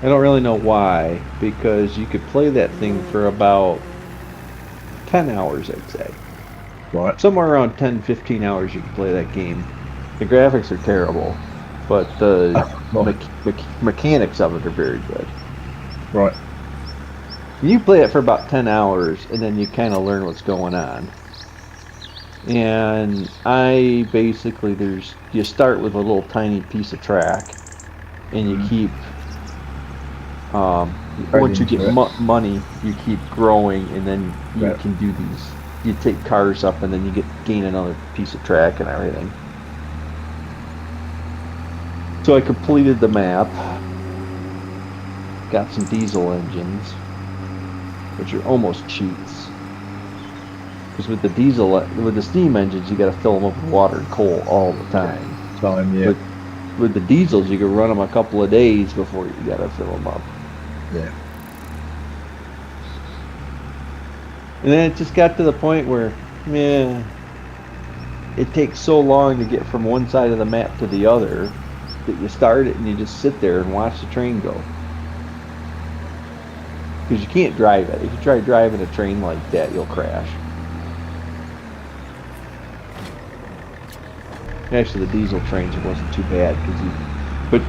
E: I don't really know why, because you could play that thing for about 10 hours, I'd say.
F: Right.
E: Somewhere around 10-15 hours you can play that game. The graphics are terrible, but the mechanics of it are very good.
F: Right.
E: You play it for about 10 hours, and then you kind of learn what's going on. And I basically, you start with a little tiny piece of track, and you keep, once you get money, you keep growing, and then you can do these, you take cars up, and then you gain another piece of track and everything. So I completed the map, got some diesel engines, which are almost cheats. Because with the steam engines, you got to fill them up with water and coal all the time.
F: Yeah.
E: With the diesels, you can run them a couple of days before you got to fill them up.
F: Yeah.
E: And then it just got to the point where, it takes so long to get from one side of the map to the other that you start it and you just sit there and watch the train go. Because you can't drive it. If you try driving a train like that, you'll crash. Actually, the diesel trains, it wasn't too bad. But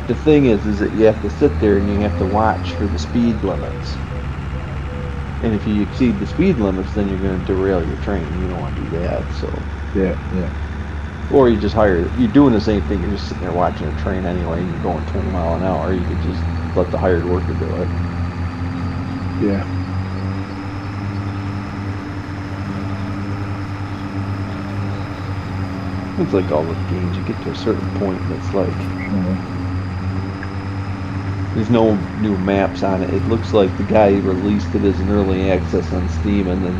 E: the thing is that you have to sit there and you have to watch for the speed limits. And if you exceed the speed limits, then you're going to derail your train. You don't want to do that. So
F: Yeah.
E: Or you just you're doing the same thing. You're just sitting there watching a train anyway, and you're going 20 miles an hour. You could just let the hired worker do it.
F: Yeah.
E: It's like all the games, you get to a certain point and it's like, there's no new maps on it. It looks like the guy released it as an early access on Steam and then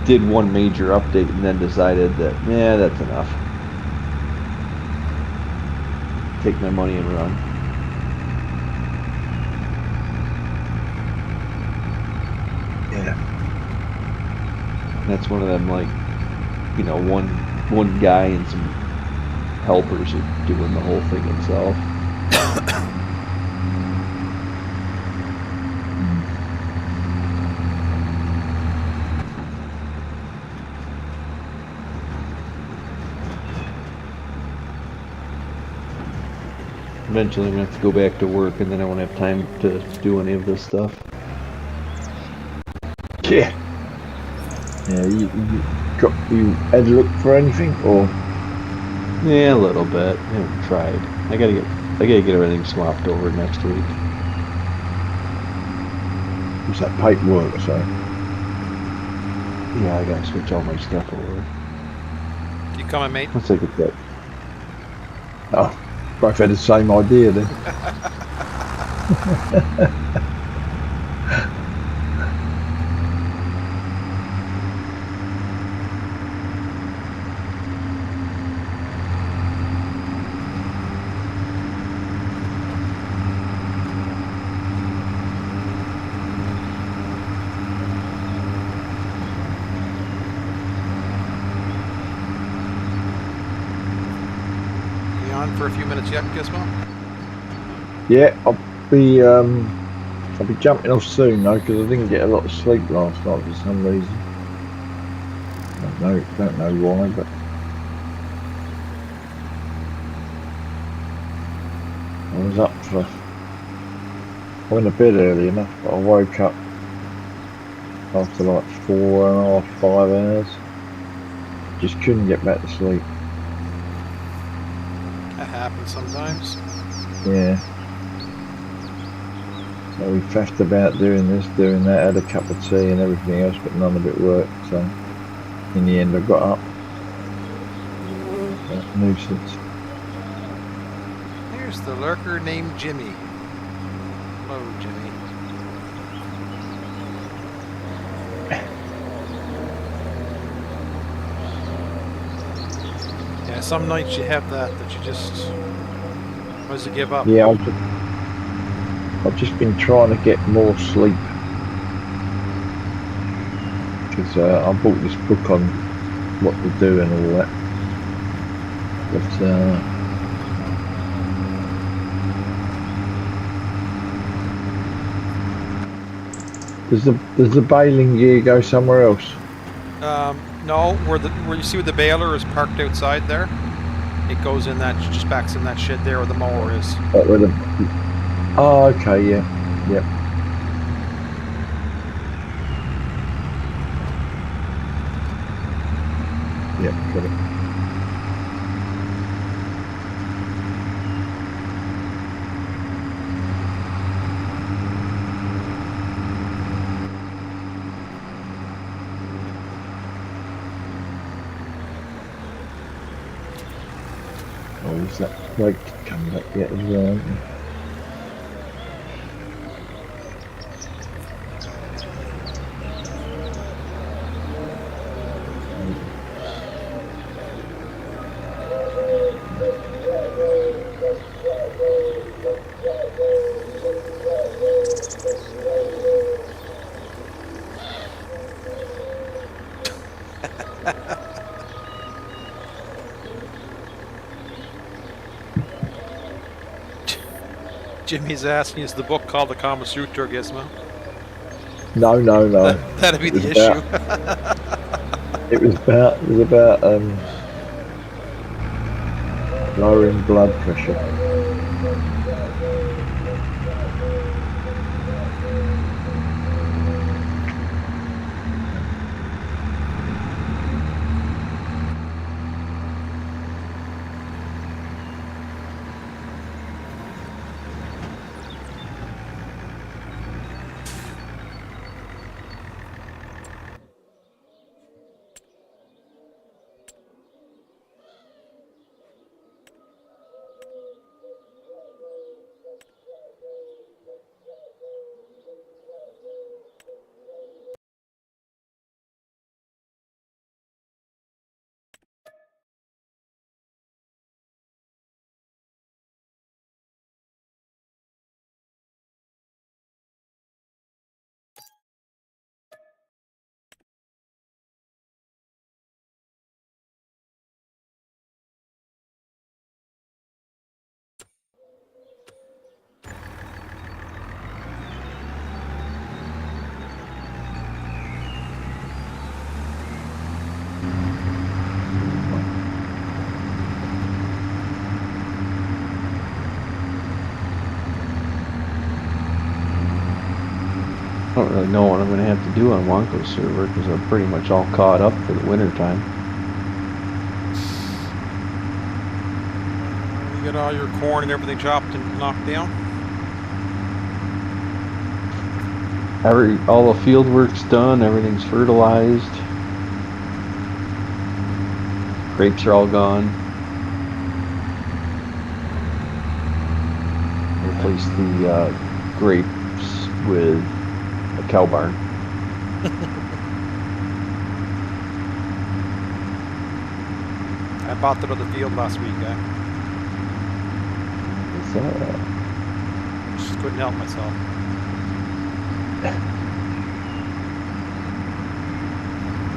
E: did one major update and then decided that, that's enough. Take my money and run.
F: Yeah.
E: And that's one of them, like, one guy and some helpers are doing the whole thing himself. Eventually I'm going to have to go back to work and then I won't have time to do any of this stuff.
F: Yeah. Yeah, you had a look for anything, or?
E: Yeah, a little bit. I haven't tried. I gotta get I gotta get everything swapped over next week.
F: Is that paperwork or something?
E: Yeah, I gotta switch all my stuff over.
A: You coming, mate?
E: Once I get that.
F: Oh, both had the same idea then.
A: You on for a few minutes yet, Gizmo?
F: Yeah, I'll be jumping off soon though because I didn't get a lot of sleep last night for some reason. Don't know why, but I was up for. I went to bed early enough, but I woke up after like 4.5, 5 hours. Just couldn't get back to sleep.
A: That happens sometimes.
F: Yeah. So we faffed about doing this, doing that, had a cup of tea and everything else, but none of it worked. So in the end, I got up. Nuisance.
A: Here's the lurker named Jimmy. Hello, Jimmy. Yeah, some nights you have that you just was to give up.
F: Yeah, I've just been trying to get more sleep because I bought this book on what to do and all that. But does the baling gear go somewhere else?
A: No, where you see where the baler is parked outside there, it goes in that, just backs in that shed there where the mower is.
F: Oh, okay, yeah, yep. Yep, got it. Oh, is that brake coming up yet as well, isn't it?
A: Jimmy's asking, is the book called the Kama Sutra, Gizmo?
F: No.
A: That'd be
F: It was
A: the issue.
F: It was about lowering blood pressure.
E: I don't really know what I'm going to have to do on Wonko's server because I'm pretty much all caught up for the winter time.
A: You get all your corn and everything chopped and knocked down?
E: All the field work's done, everything's fertilized. Grapes are all gone. Replaced the grapes with a cow barn.
A: I bought that other field last week, Just couldn't help myself.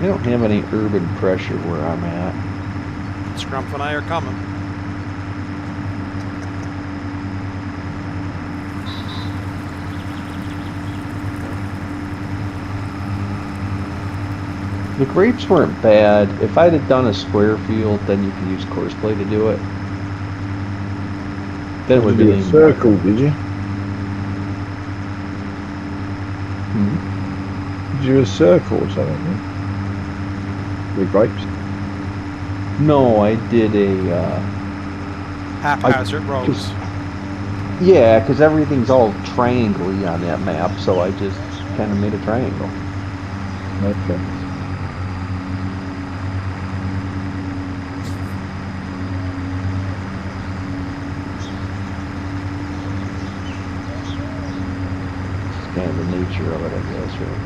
E: We don't have any urban pressure where I'm at.
A: Scrumpf and I are coming.
E: The grapes weren't bad. If I'd have done a square field, then you could use courseplay to do it. Then it would be
F: a circle, did you? Did you do a circle or something? With grapes?
E: No, I did a...
A: Haphazard rows.
E: Yeah, because everything's all triangle-y on that map, so I just kind of made a triangle.
F: Okay.
E: Kind of the nature of it, I guess, right?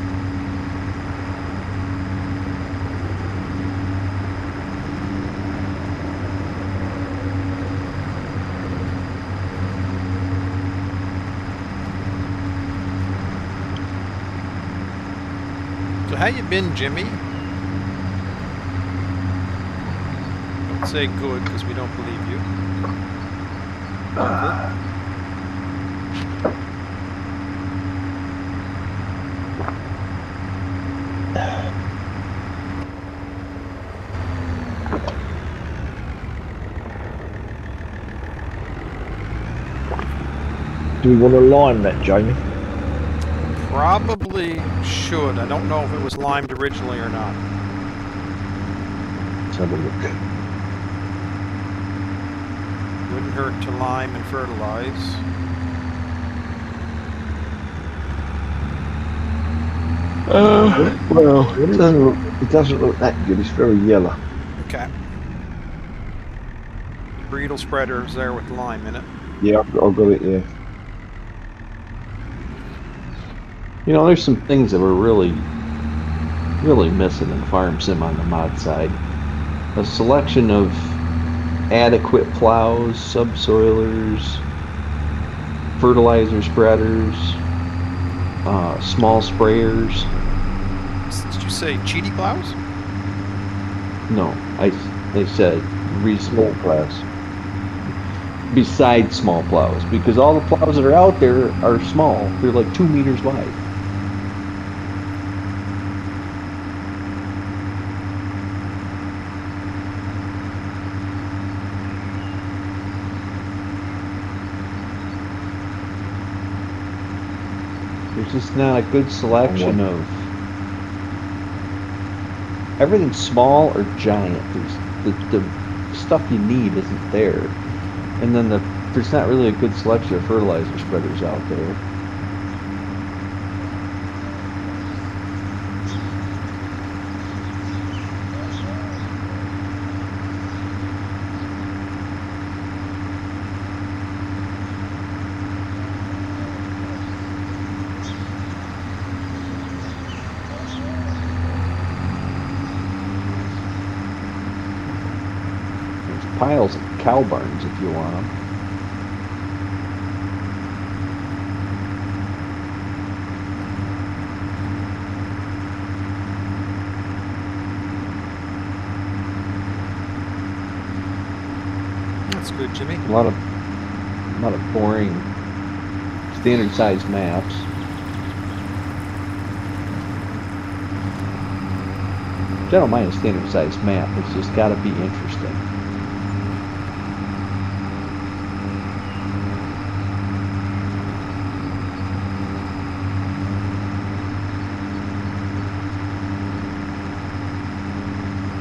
A: So how you been, Jimmy? Don't say good, because we don't believe you. Uncle?
F: Do we want to lime that, Jamie?
A: Probably should. I don't know if it was limed originally or not.
F: Let's have a look.
A: Wouldn't hurt to lime and fertilize.
F: Well, it doesn't look that good. It's very yellow.
A: Okay. Bredal spreader is there with lime in it.
F: Yeah, I've got it, yeah.
E: You know, there's some things that we're really missing in Farm Sim on the mod side. A selection of adequate plows, subsoilers, fertilizer spreaders, small sprayers.
A: Did you say cheaty plows?
E: No, I said reasonable
F: Small plows.
E: besides small plows, because all the plows that are out there are small. They're like 2 meters wide. There's just not a good selection of... Everything's small or giant. The stuff you need isn't there. And then there's not really a good selection of fertilizer spreaders out there. Piles of cow barns if you want them.
A: That's good, Jimmy.
E: A lot of boring standard size maps. I don't mind a standard size map, it's just got to be interesting.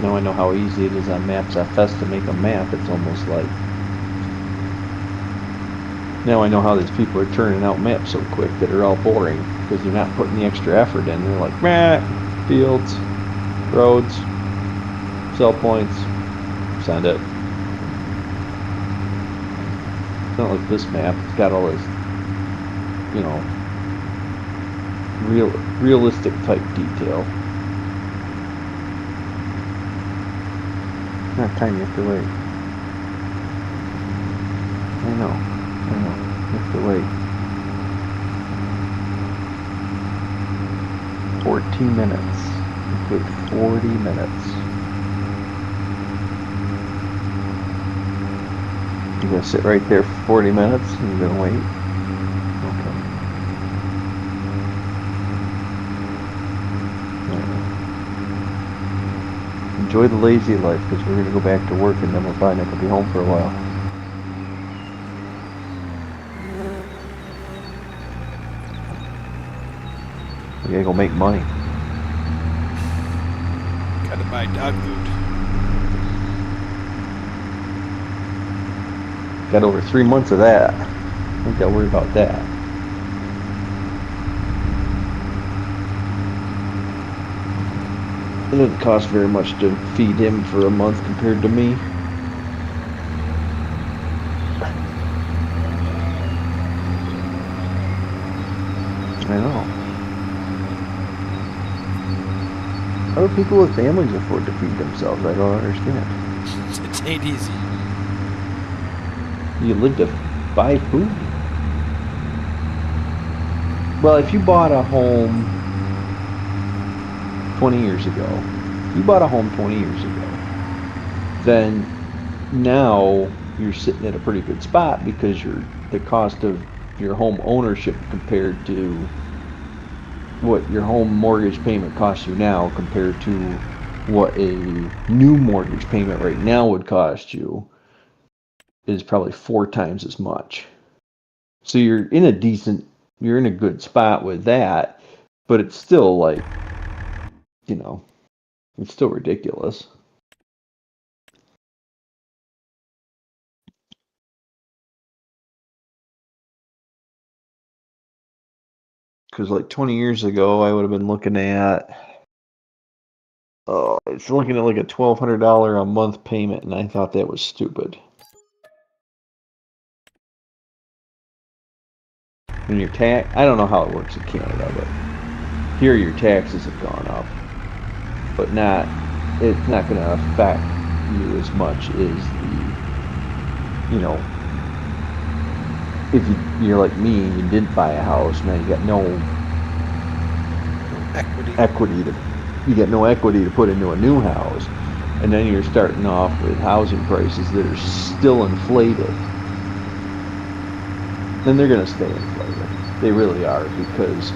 E: Now I know how easy it is on Maps FS to make a map. It's almost like Now I know how these people are turning out maps so quick that are all boring because they're not putting the extra effort in. They're like, meh, fields, roads, sell points, send it. It's not like this map. It's got all this, you know, realistic type detail. Not time you have to wait. I know. You have to wait. 14 minutes. It took 40 minutes. You're gonna sit right there for 40 minutes and you're gonna wait? Okay. Enjoy the lazy life, because we're gonna go back to work and then we're probably not gonna be home for a while. We gotta go make money.
A: Gotta buy dog food.
E: Got over 3 months of that. Don't gotta worry about that. It doesn't cost very much to feed him for a month compared to me. I know. How do people with families afford to feed themselves? I don't understand.
A: It ain't easy.
E: You live to buy food. Well, if you bought a home 20 years ago, then now you're sitting at a pretty good spot because the cost of your home ownership compared to what your home mortgage payment costs you now compared to what a new mortgage payment right now would cost you is probably 4 times as much. So you're in a good spot with that, but it's still like, you know, it's still ridiculous. Because like 20 years ago, I would have been looking at, it's looking at like a $1,200 a month payment, and I thought that was stupid. And your I don't know how it works in Canada, but here your taxes have gone up, but it's not going to affect you as much as if you're like me and you didn't buy a house, now you got no equity to put into a new house, and then you're starting off with housing prices that are still inflated. Then they're going to stay inflated. They really are, because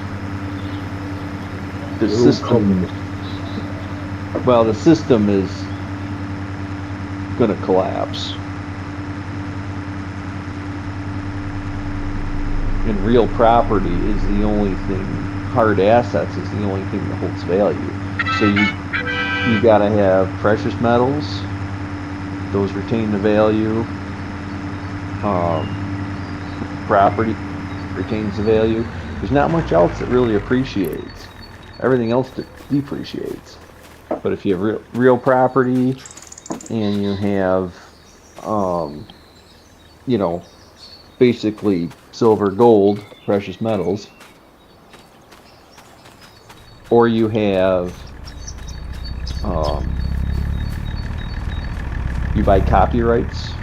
E: the system is going to collapse. And real property is the only thing, hard assets is the only thing that holds value. So you got to have precious metals, those retain the value. Property retains the value. There's not much else that really appreciates. Everything else depreciates. But if you have real property and you have, basically silver, gold, precious metals, or you have, you buy copyrights,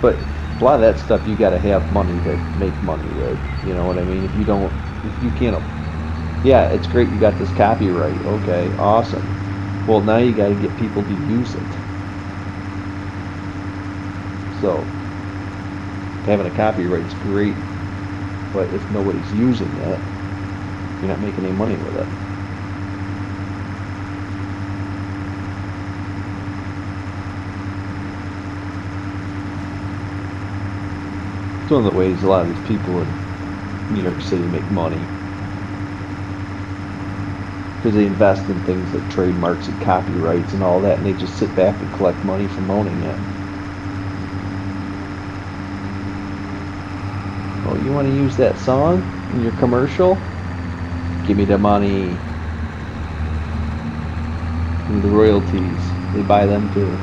E: but a lot of that stuff you got to have money to make money with. You know what I mean? If you can't, yeah, it's great you got this copyright. Okay, awesome. Well, now you got to get people to use it. So having a copyright is great, but if nobody's using it, you're not making any money with it. It's one of the ways a lot of these people in New York City make money, because they invest in things like trademarks and copyrights and all that, and they just sit back and collect money from owning it. you want to use that song in your commercial? Give me the money. Give me the royalties. They buy them too.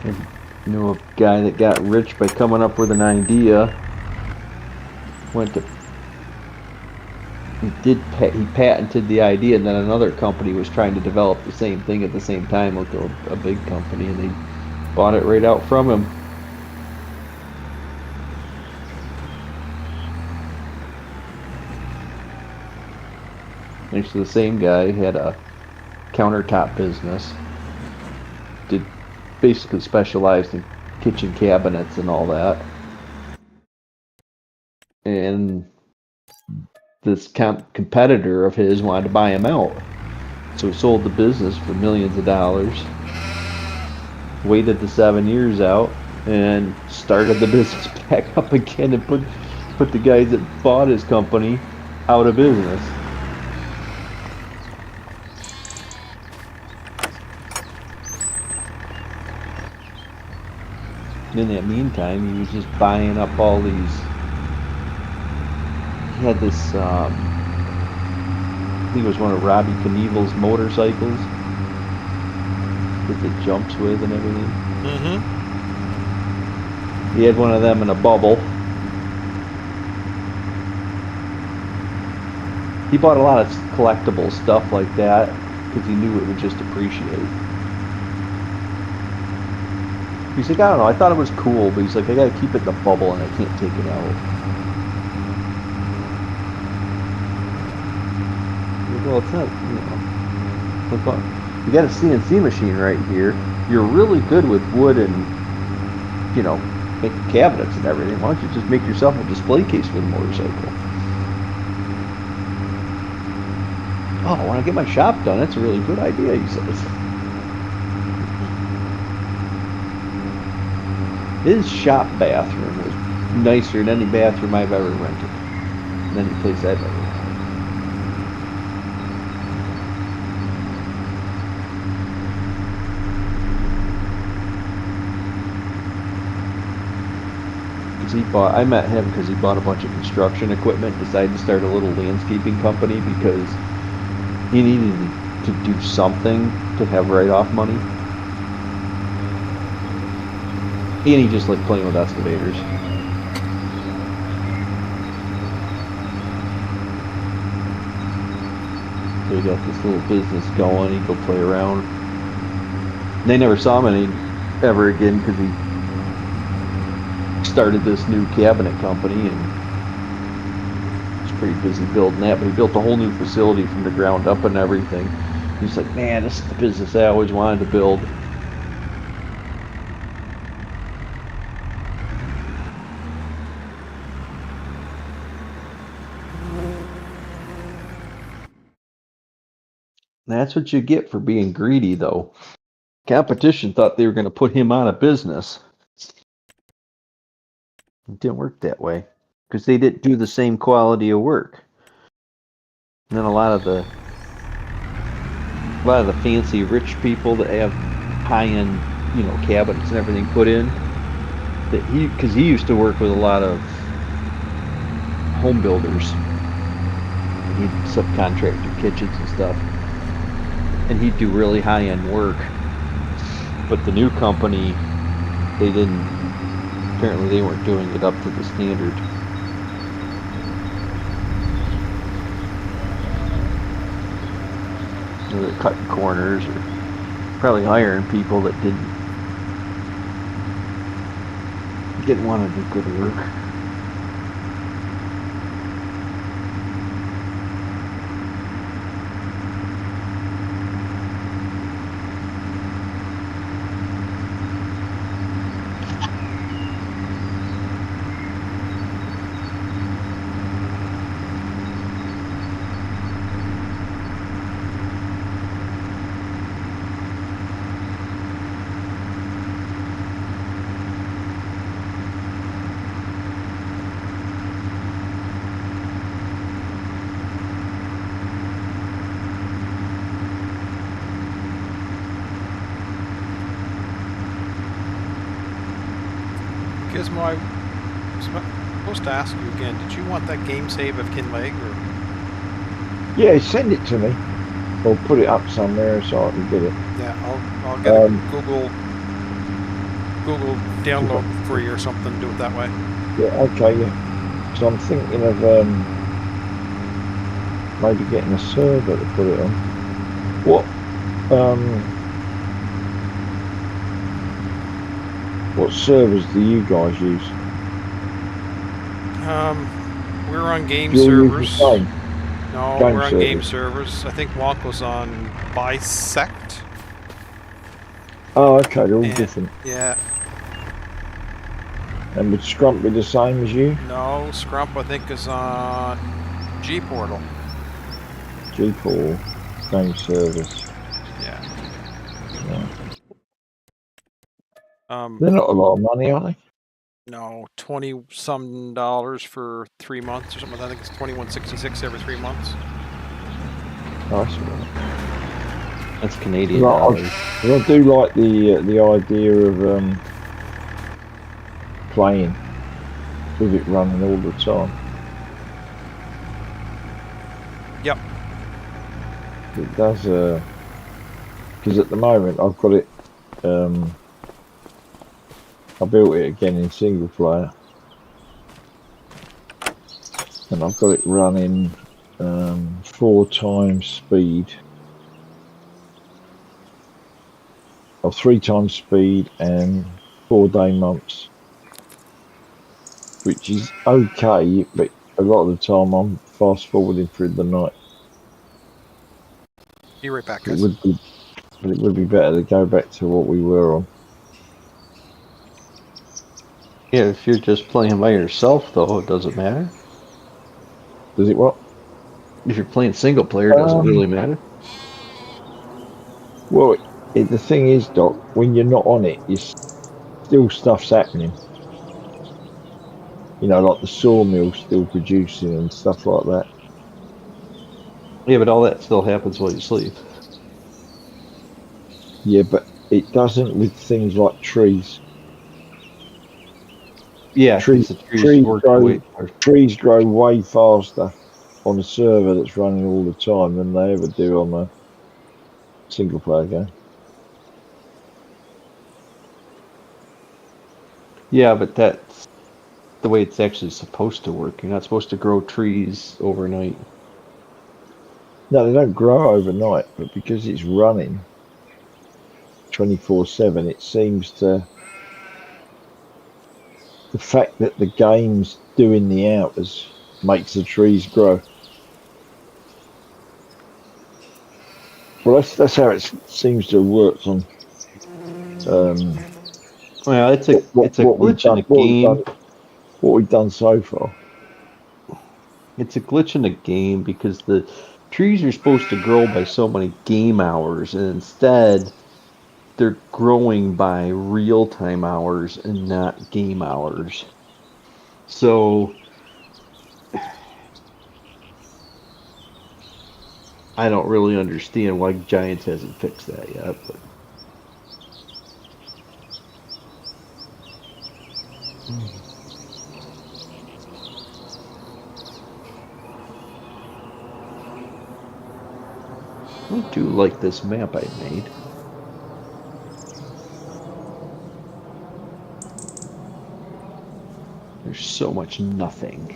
E: I knew a guy that got rich by coming up with an idea. He patented the idea, and then another company was trying to develop the same thing at the same time, like a big company, and they bought it right out from him. Actually, the same guy had a countertop business. Basically specialized in kitchen cabinets and all that. And this competitor of his wanted to buy him out. So he sold the business for millions of dollars, waited the 7 years out, and started the business back up again and put the guys that bought his company out of business. In that meantime, he was just buying up all these. He had this, I think it was one of Robbie Knievel's motorcycles that it jumps with and everything.
A: Mm-hmm.
E: He had one of them in a bubble. He bought a lot of collectible stuff like that because he knew it would just appreciate. He's like, I don't know, I thought it was cool, but he's like, I gotta keep it in the bubble and I can't take it out. Well, it's not, you got a CNC machine right here. You're really good with wood and, making cabinets and everything. Why don't you just make yourself a display case for the motorcycle? Oh, when I get my shop done, that's a really good idea, he says. His shop bathroom was nicer than any bathroom I've ever rented. Than any place I've ever rented. I met him because he bought a bunch of construction equipment, decided to start a little landscaping company because he needed to do something to have write-off money. And he just liked playing with excavators. So he got this little business going, he'd go play around. And they never saw him ever again because he started this new cabinet company and was pretty busy building that, but he built a whole new facility from the ground up and everything. He's like, man, this is the business I always wanted to build. That's what you get for being greedy, though. Competition thought they were going to put him out of business. It didn't work that way because they didn't do the same quality of work. And then a lot of the fancy rich people that have high-end, cabinets and everything put in, because he used to work with a lot of home builders. He'd subcontract their kitchens and stuff, and he'd do really high-end work. But the new company, apparently they weren't doing it up to the standard. They're cutting corners or probably hiring people that didn't want to do good work.
A: Gizmo, I was supposed to ask you again. Did you want that game save of Kinleg, or?
F: Yeah, send it to me. Or put it up somewhere so I can get it.
A: Yeah, I'll get a Google download for you or something. Do it that way.
F: Yeah, okay, yeah. So I'm thinking of maybe getting a server to put it on. What servers do you guys use?
A: We're on game
F: You're
A: servers.
F: using Game.
A: No,
F: Game
A: we're on game
F: servers.
A: servers. I think Wonko's on Bisect.
F: Oh, okay, they're all different.
A: Yeah.
F: And would Scrump be the same as you?
A: No, Scrump I think is on G-Portal.
F: G-Portal, game servers.
A: Yeah.
F: They're not a lot of money, are they?
A: No, $20-some for 3 months or something. I think it's $21.66 every 3 months.
F: Oh, that's all right.
E: That's Canadian dollars.
F: I do like the idea of playing with it running all the time.
A: Yep.
F: It does, because at the moment I've got it, I built it again in single player, and I've got it running 4 times speed, or 3 times speed and 4-day months, which is okay, but a lot of the time I'm fast forwarding through the night.
A: Be right back,
F: It
A: guys.
F: would be better to go back to what we were on.
E: Yeah, if you're just playing by yourself, though, it doesn't matter.
F: Does it what?
E: If you're playing single player, does it really matter?
F: Well, the thing is, Doc, when you're not on it, still stuff's happening. You know, like the sawmill still producing and stuff like that.
E: Yeah, but all that still happens while you sleep.
F: Yeah, but it doesn't with things like trees.
E: Yeah,
F: trees grow way faster on a server that's running all the time than they ever do on a single player game.
E: Yeah, but that's the way it's actually supposed to work. You're not supposed to grow trees overnight.
F: No, they don't grow overnight, but because it's running 24/7, it seems to. The fact that the game's doing the hours makes the trees grow. Well, that's how it seems to have worked on.
E: Well, it's a glitch in the game.
F: What we've done so far.
E: It's a glitch in the game because the trees are supposed to grow by so many game hours, and instead they're growing by real-time hours and not game hours. So I don't really understand why Giants hasn't fixed that yet, but I do like this map I made. There's so much nothing.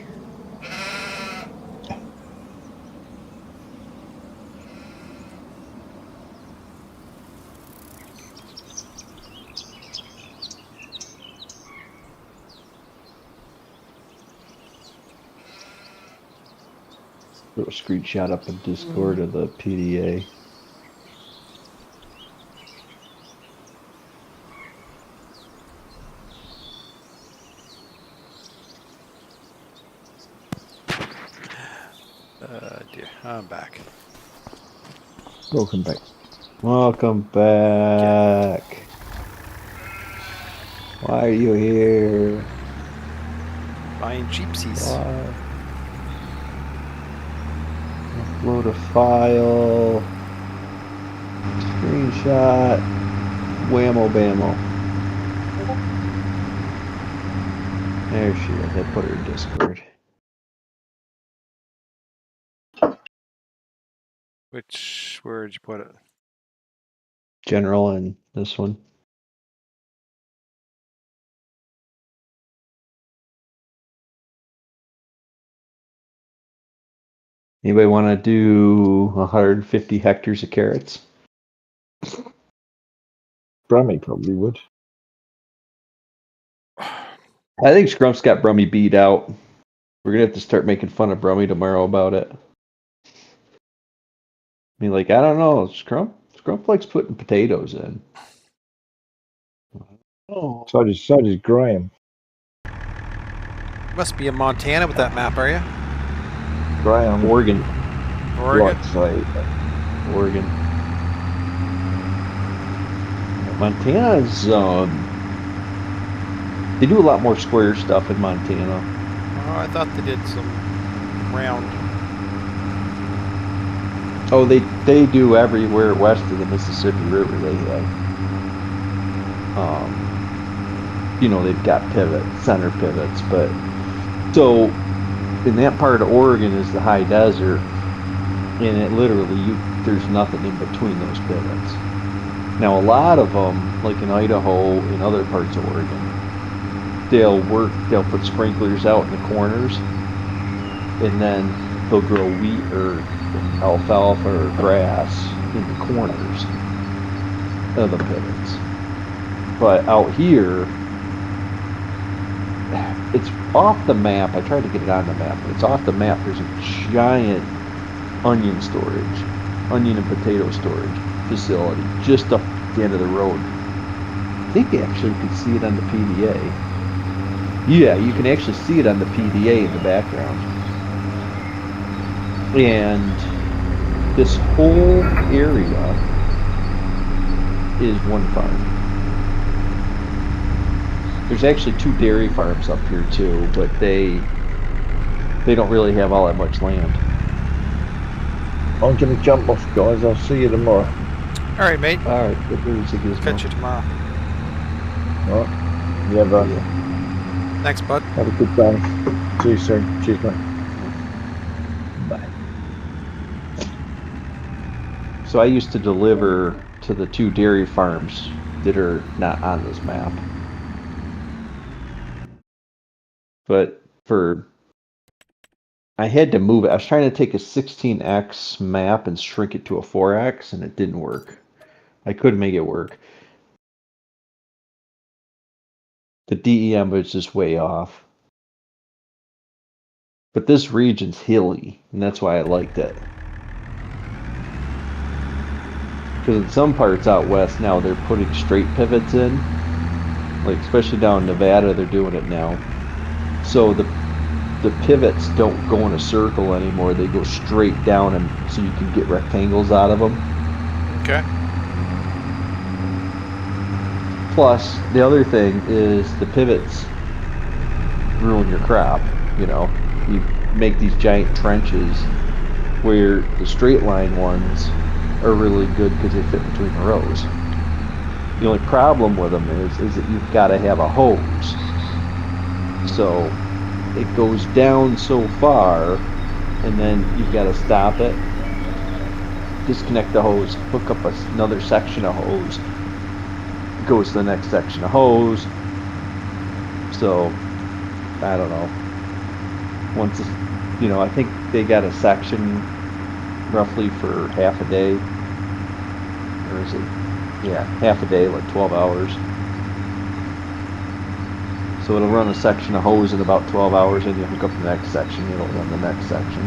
E: Little screenshot up in Discord of the PDA.
A: Dear, I'm back.
F: Welcome back.
E: Welcome back. Why are you here?
A: Buying cheapsies.
E: Why? Upload a file. Screenshot. Whammo bammo. There she is. I put her in Discord.
A: Where'd you put it?
E: General and this one. Anybody want to do 150 hectares of carrots?
F: Brummy probably would.
E: I think Scrump's got Brummy beat out. We're gonna have to start making fun of Brummy tomorrow about it. I mean, like, I don't know, Scrump likes putting potatoes in.
F: Oh. So does Graham.
A: Must be in Montana with that map, are you?
F: Graham.
E: Oregon.
A: Oregon?
E: Oregon. Montana's, they do a lot more square stuff in Montana.
A: Oh, I thought they did some round.
E: Oh, they do everywhere west of the Mississippi River. They have, you know, they've got center pivots, but so in that part of Oregon is the high desert, and it literally there's nothing in between those pivots. Now a lot of them, like in Idaho and other parts of Oregon, they'll put sprinklers out in the corners, and then they'll grow wheat or alfalfa or grass in the corners of the pivots. But out here, it's off the map. I tried to get it on the map, but it's off the map. There's a giant onion and potato storage facility just up the end of the road. I think actually you can see it on the PDA. Yeah, you can actually see it on the PDA in the background. And this whole area is one farm. There's actually 2 dairy farms up here too, but they don't really have all that much land.
F: I'm gonna jump off, guys. I'll see you tomorrow.
A: All right, mate.
E: All right, good news.
A: Catch you tomorrow.
F: All right. Yeah, bud.
A: Thanks, bud.
F: Have a good day. See you soon. Cheers, mate.
E: Bye. So I used to deliver to the 2 dairy farms that are not on this map. But I had to move it. I was trying to take a 16x map and shrink it to a 4x, and it didn't work. I couldn't make it work. The DEM was just way off. But this region's hilly, and that's why I liked it. Because in some parts out west now, they're putting straight pivots in. Like, especially down in Nevada, they're doing it now. So the pivots don't go in a circle anymore. They go straight down, and so you can get rectangles out of them.
A: Okay.
E: Plus, the other thing is the pivots ruin your crop. You know, you make these giant trenches where the straight line ones are really good because they fit between the rows. The only problem with them is that you've got to have a hose. So it goes down so far, and then you've got to stop it, disconnect the hose, hook up another section of hose, goes to the next section of hose. So I don't know. Once, you know, I think they got a section roughly for half a day, or is it? Yeah, half a day, like 12 hours. So it'll run a section of hose in about 12 hours, and you hook up the next section, it'll run the next section.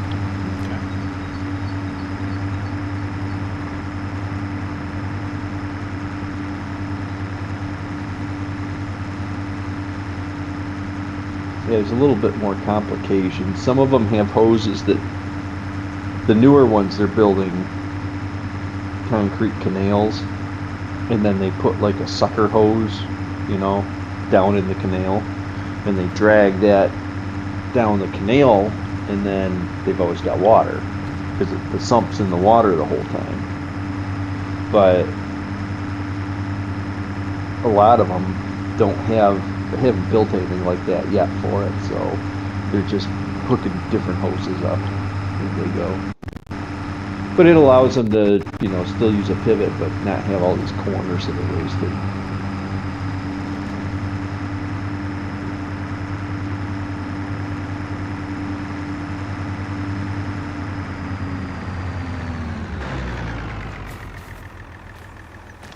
A: Okay.
E: Yeah, there's a little bit more complication. Some of them have hoses that, the newer ones, they're building concrete canals, and then they put like a sucker hose, you know, down in the canal, and they drag that down the canal, and then they've always got water because the sump's in the water the whole time. But a lot of them don't have they haven't built anything like that yet for it, so they're just hooking different hoses up as they go. But it allows them to, you know, still use a pivot, but not have all these corners that are wasted.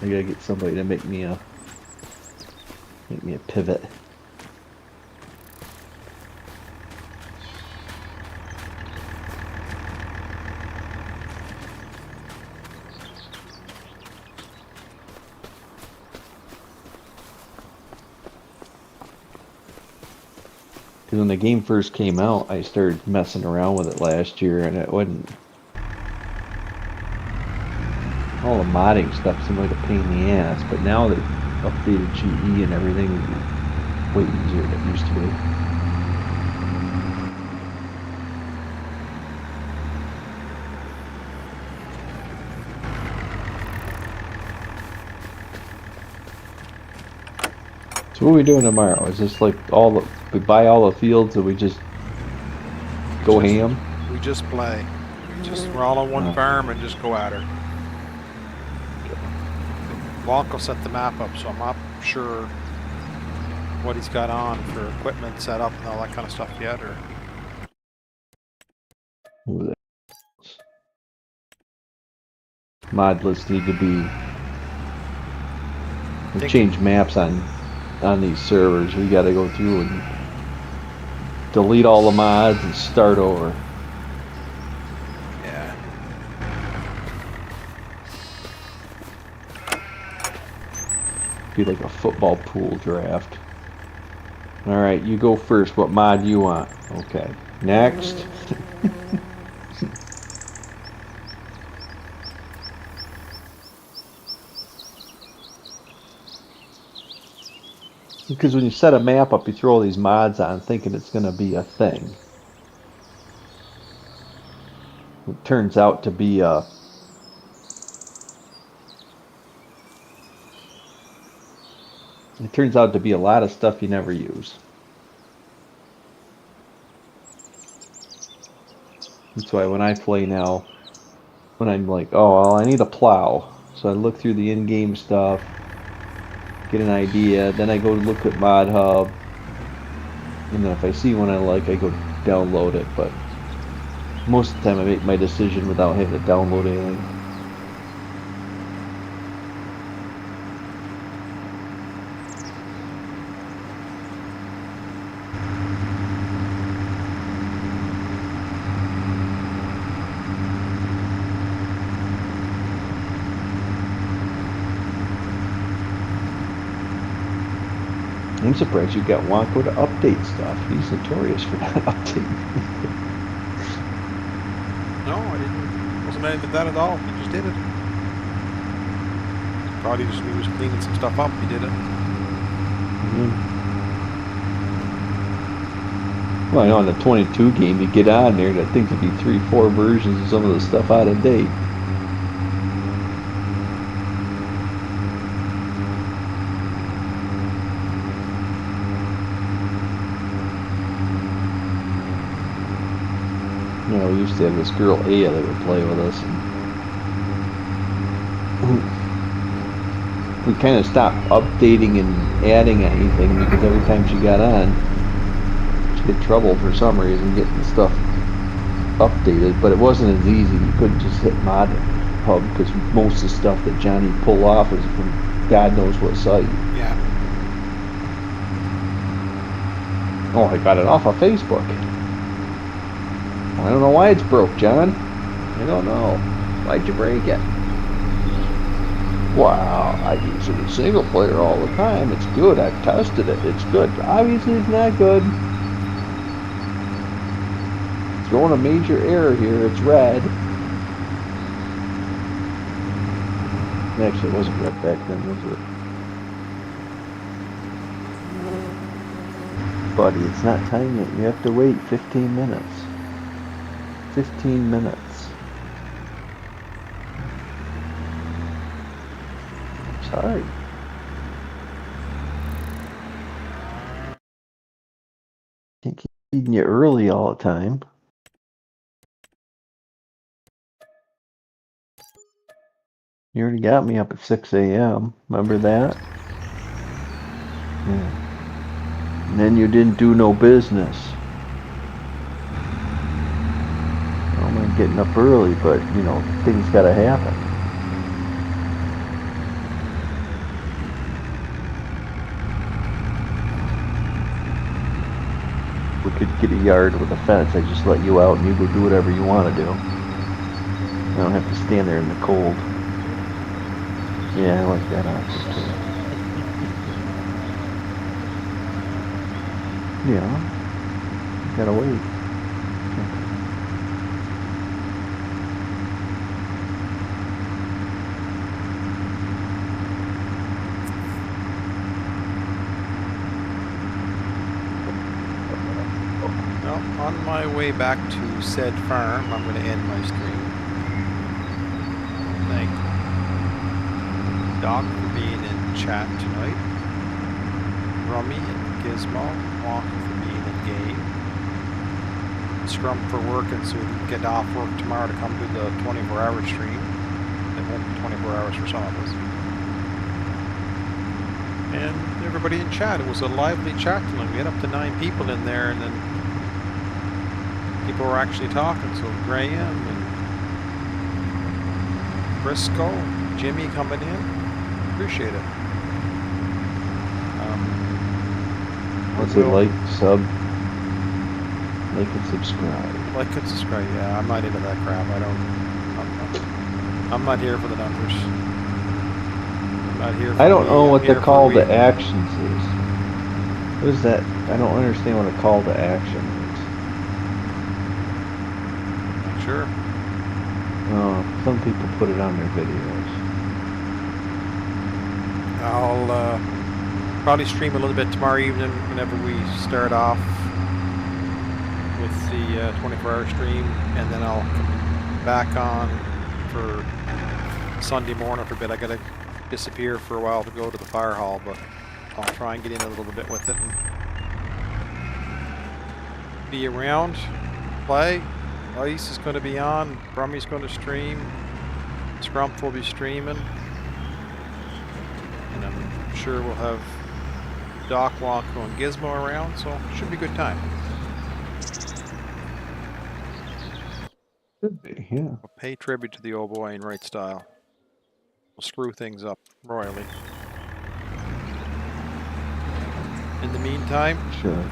E: I gotta get somebody to make me a pivot. Because when the game first came out, I started messing around with it last year, and it wasn't. All the modding stuff seemed like a pain in the ass, but now they've updated GE and everything, way easier than it used to be. So what are we doing tomorrow? Is this like we buy all the fields and we just go ham?
A: We just play. We're all on one farm and just go at her. Blanco set the map up, so I'm not sure what he's got on for equipment set up and all that kind of stuff yet, or...
E: Mod lists need to be... We change maps on these servers. We gotta go through and delete all the mods and start over.
A: Yeah.
E: Be like a football pool draft. Alright, you go first. What mod you want? Okay. Next. Because when you set a map up, you throw all these mods on thinking it's going to be a thing. It turns out to be a... It turns out to be a lot of stuff you never use. That's why when I play now, when I'm like, oh, well, I need a plow. So I look through the in-game stuff, get an idea, then I go look at Mod Hub, and then if I see one I like, I go download it, but most of the time I make my decision without having to download anything. I'm surprised you got Wonko to update stuff. He's notorious for not updating.
A: No, I didn't. Wasn't anything that at all. He just did it. Probably just when he was cleaning some stuff up, he did it.
E: Well, I know on the 22 game, you get on there, and I think there'd be 3-4 versions of some of the stuff out of date. You know, we used to have this girl Aya that would play with us, and we kind of stopped updating and adding anything because every time she got on, she'd get trouble for some reason getting stuff updated. But it wasn't as easy. You couldn't just hit Mod Hub because most of the stuff that Johnny pulled off was from God knows what site.
A: Yeah.
E: Oh, I got it off of Facebook. I don't know why it's broke, John. I don't know. Why'd you break it? Wow, I use it in single player all the time. It's good. I've tested it. It's good. Obviously, it's not good. Throwing a major error here. It's red. Actually, it wasn't red back then, was it? Buddy, it's not time yet. You have to wait 15 minutes. 15 minutes. Sorry. Feeding you early all the time. You already got me up at 6 a.m. Remember that? Yeah. And then you didn't do no business. I don't mind getting up early, but, you know, things gotta happen. We could get a yard with a fence. I just let you out and you go do whatever you want to do. I don't have to stand there in the cold. Yeah, I like that option too. Yeah. You gotta wait.
A: Well, on my way back to said farm, I'm going to end my stream. Thank Doc for being in chat tonight. Rummy and Gizmo, Walker for being in game. Scrum for working so we can get off work tomorrow to come to the 24-hour stream. It won't be 24 hours for some of us. And everybody in chat. It was a lively chat tonight. We had up to 9 people in there, and then people were actually talking. So Graham and Briscoe, Jimmy coming in. Appreciate it.
E: What's it like? Sub, like and subscribe.
A: Like and subscribe. Yeah, I'm not into that crap. I'm not here for the numbers. I'm not here. For
E: I don't know what the call
A: to
E: actions is. What is that? I don't understand what a call to action is.
A: Sure.
E: Oh, some people put it on their videos.
A: I'll probably stream a little bit tomorrow evening whenever we start off with the 24-hour stream, and then I'll come back on for Sunday morning for a bit. I gotta disappear for a while to go to the fire hall, but I'll try and get in a little bit with it and be around, play. Ice is going to be on, Brummy's going to stream, Scrump will be streaming, and I'm sure we'll have Doc, Wonko, and Gizmo around, so it should be a good time.
E: Should be, yeah.
A: We'll pay tribute to the old boy in right style. We'll screw things up royally. In the meantime,
E: Sure.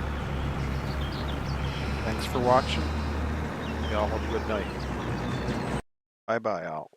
A: thanks for watching. Y'all have a good night. Bye-bye, all.